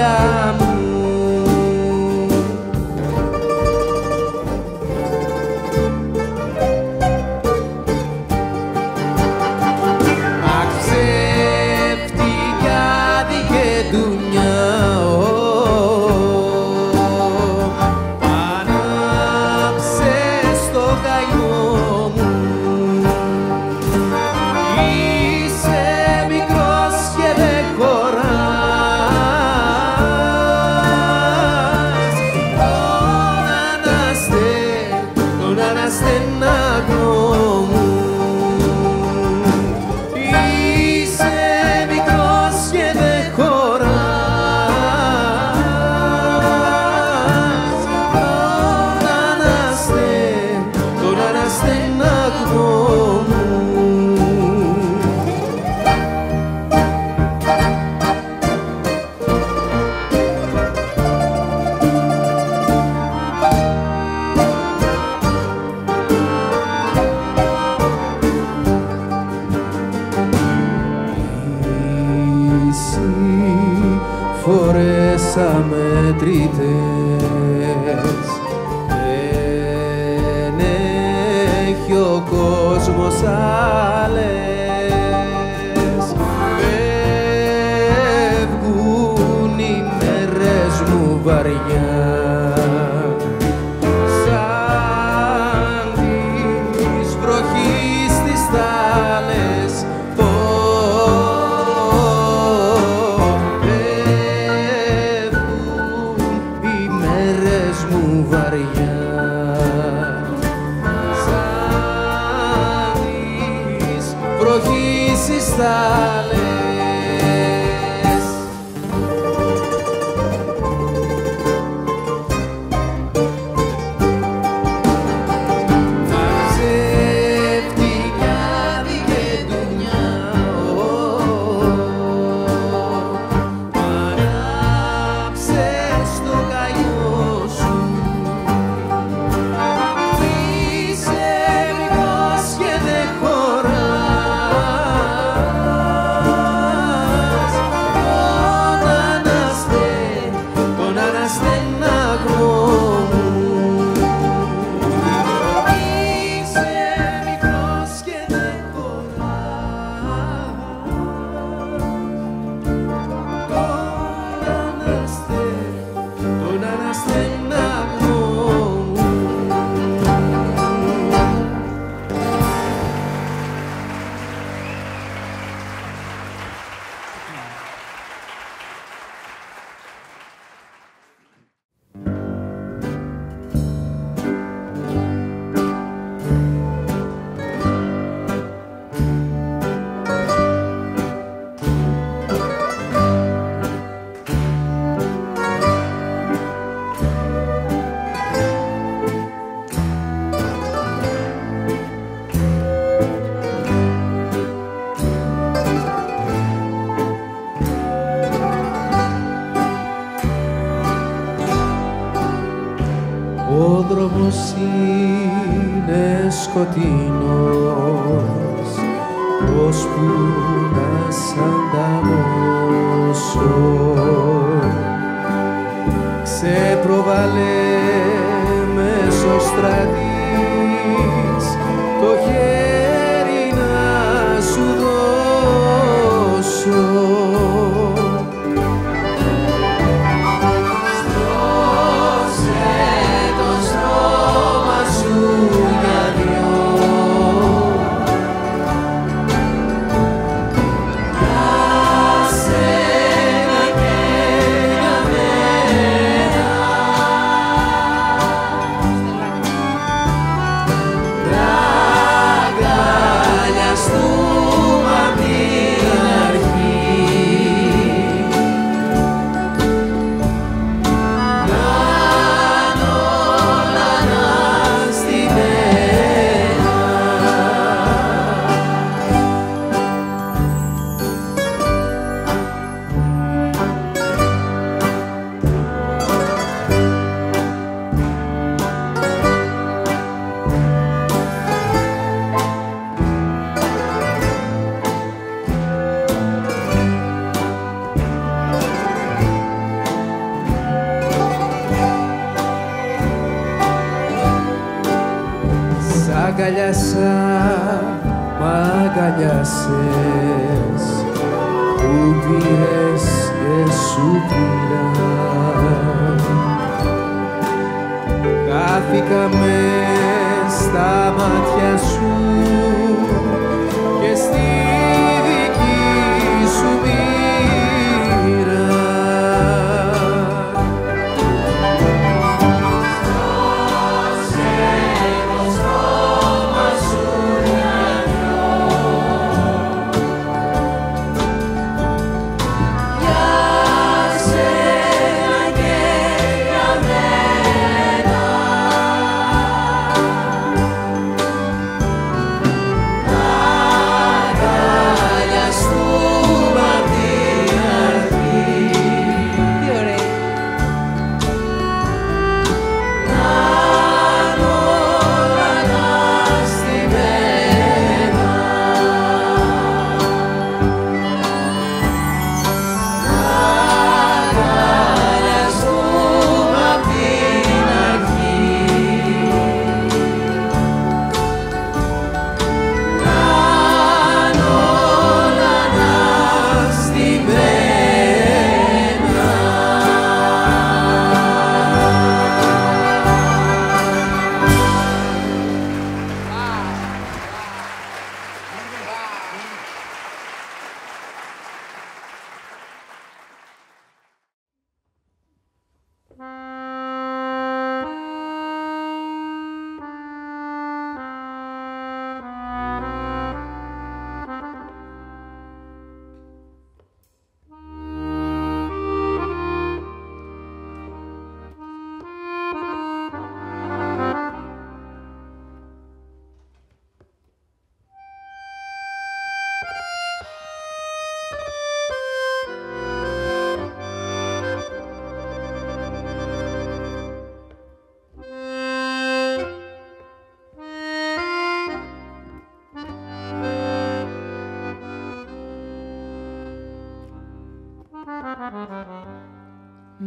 καρδιά μου. Αμετρητές δεν έχει ο κόσμος άλλες, φεύγουν οι μέρες μου βαριά σαν της βροχής τις θάλες. Ο δρόμος είναι σκοτεινός, ώσπου να σ' ανταμώσω. Ξεπροβάλε μέσω στρατής το χέρι να σου δώσω. Αγκαλιαστούμε απ' την αρχή. αγκαλιάσα, μ' αγκαλιάσες, που πήρες και σου πήρα. Χάθηκα μες στα μάτια σου και στη δική σου μοίρα.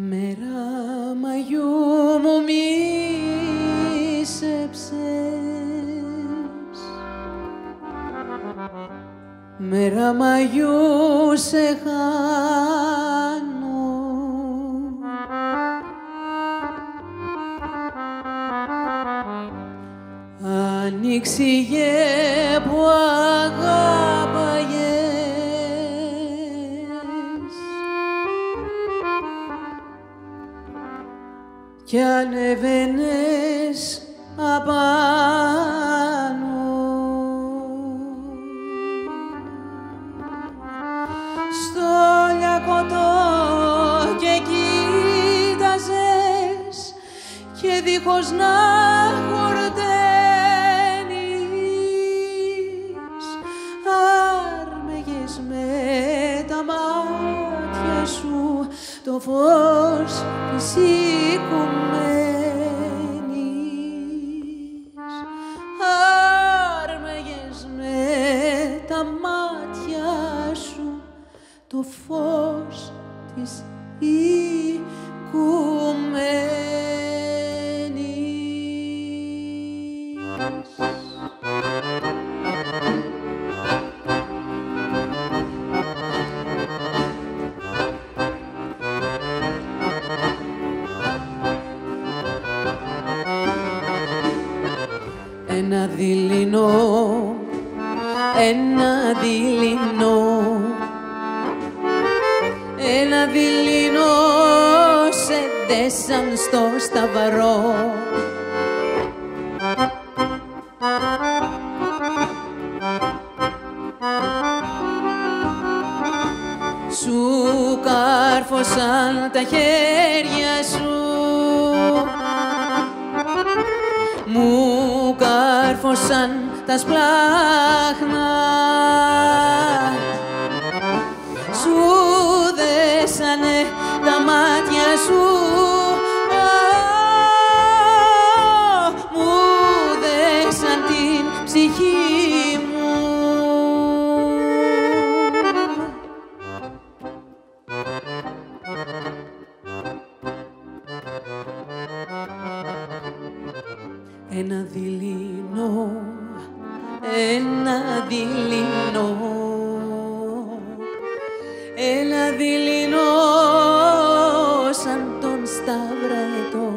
Μέρα Μαγιού μου μίσεψες, μέρα Μαγιού σε χάνω, άνοιξηγε που αγάπαγες κι ανεβαίνες απάνω. Στο λιακωτό και κοίταζες και δίχως να χορταίνεις άρμεγες με τα μάτια σου το φως της οικουμένης. Άρμεγες με τα μάτια σου το φως της οικουμένης. Ένα δειλινό, ένα δειλινό, ένα δειλινό σε δέσαν στο σταυρό. Σου κάρφωσαν τα χέρια σου, μου κάρφωσαν τα σπλάχνα, σου δέσανε τα μάτια σου, μου δέσαν την ψυχή μου. Ένα δειλινό, δειλινό, ένα δειλινό σαν τον Σταυραετό.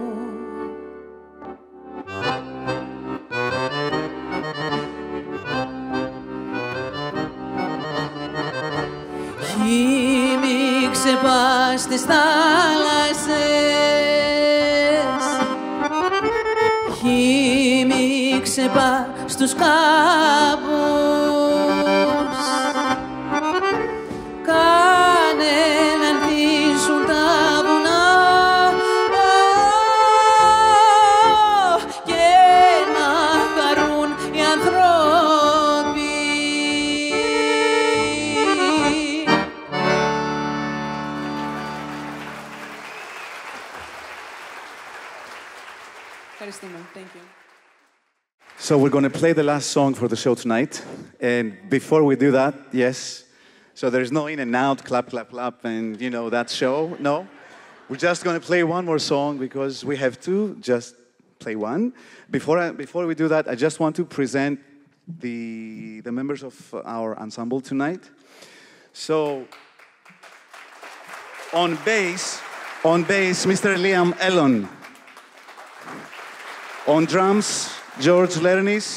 Χύμη ξεπάς στις θάλασσες, χύμη ξεπάς στους κάπους, κάνε να ανθίσουν τα βουνά και να χαρούν οι ανθρώποι. Ευχαριστούμε. Thank you. So we're going to play the last song for the show tonight. And before we do that, yes, so there's no in and out, clap, clap, clap, and you know, that show. No, we're just going to play one more song because we have to just play one. Before we do that, I just want to present the members of our ensemble tonight. So on bass, Mr. Liam Ellon. On drums, George Lernis.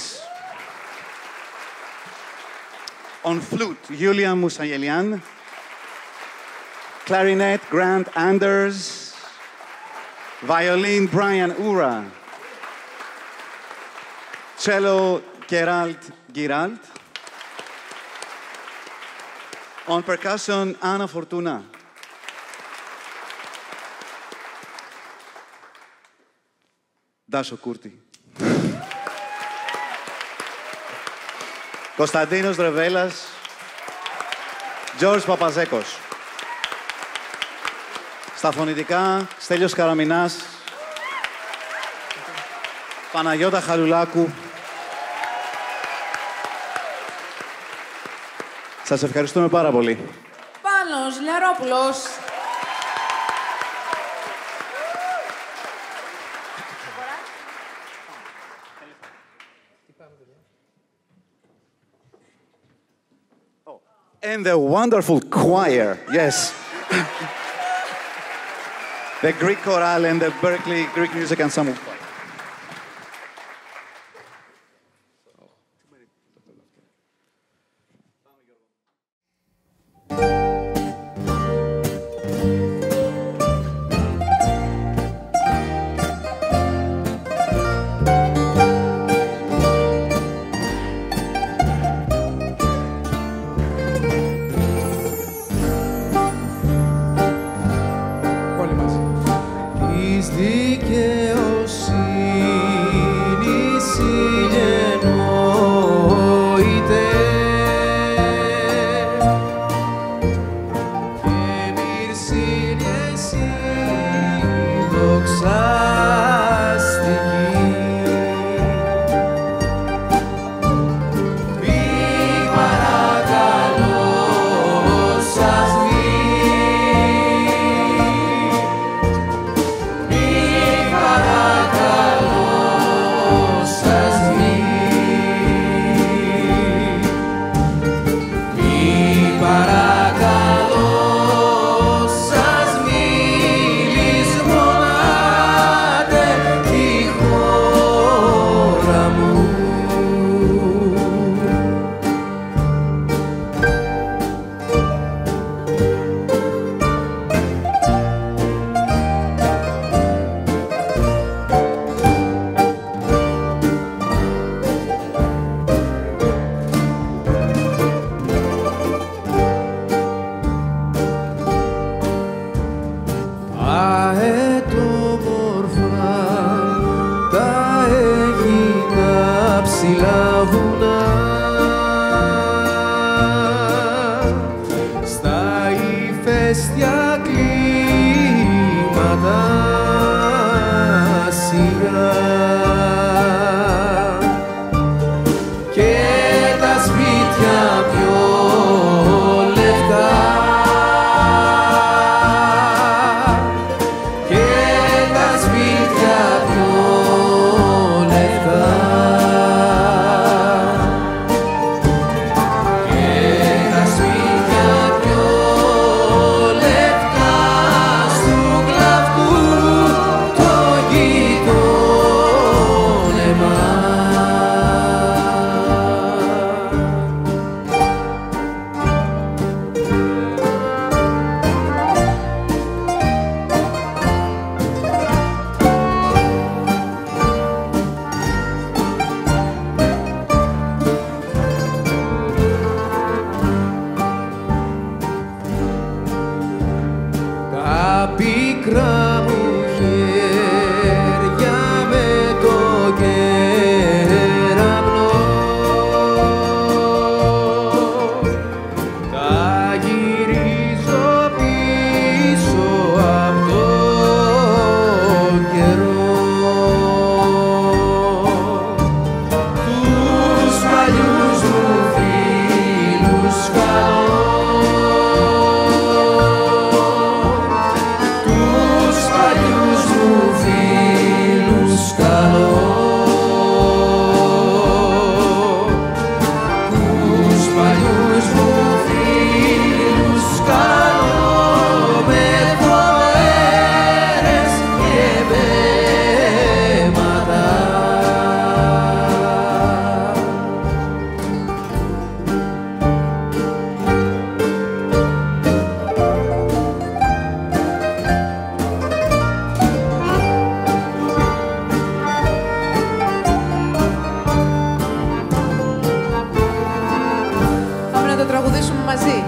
On flute, Yulia Musayelian. Clarinet, Grant Anders. Violin, Brian Ura. Cello, Gerald Giralt. On percussion, Ana Fortuna. Δάσο Κούρτη. Κωνσταντίνος Δρεβέλας. Τζόρις Παπαζέκος. Στα φωνητικά, Στέλιος Καραμινάς. Παναγιώτα Χαλουλάκου. Σας ευχαριστούμε πάρα πολύ. Πάνος Λιαρόπουλος. And the wonderful choir, yes. The Greek Chorale and the Berkeley Greek Music Ensemble. Και μικρά μου χέρια με το κεραυνό. Τα γυρίζω πίσω απ' το καιρό. Τους παλιούς μου φίλους καλώ, τους παλιούς μου φίλους καλώ, τους παλιούς μου φίλους καλώ, με φοβέρες και βέματα. Πάμε να το τραγουδήσουμε μαζί.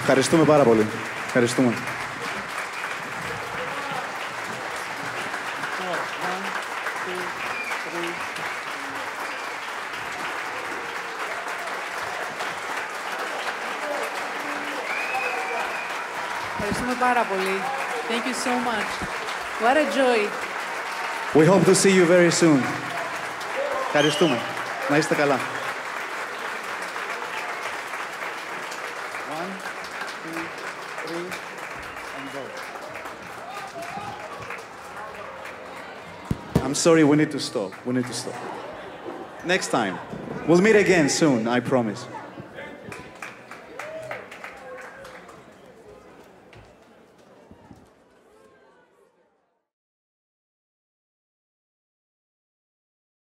Ευχαριστούμε πάρα πολύ. Ευχαριστούμε. Ευχαριστούμε πάρα πολύ. Thank you so much. What a joy. We hope to see you very soon. Ευχαριστούμε. Να είστε καλά. One, two, three, and go. I'm sorry, we need to stop. We need to stop. Next time. We'll meet again soon, I promise.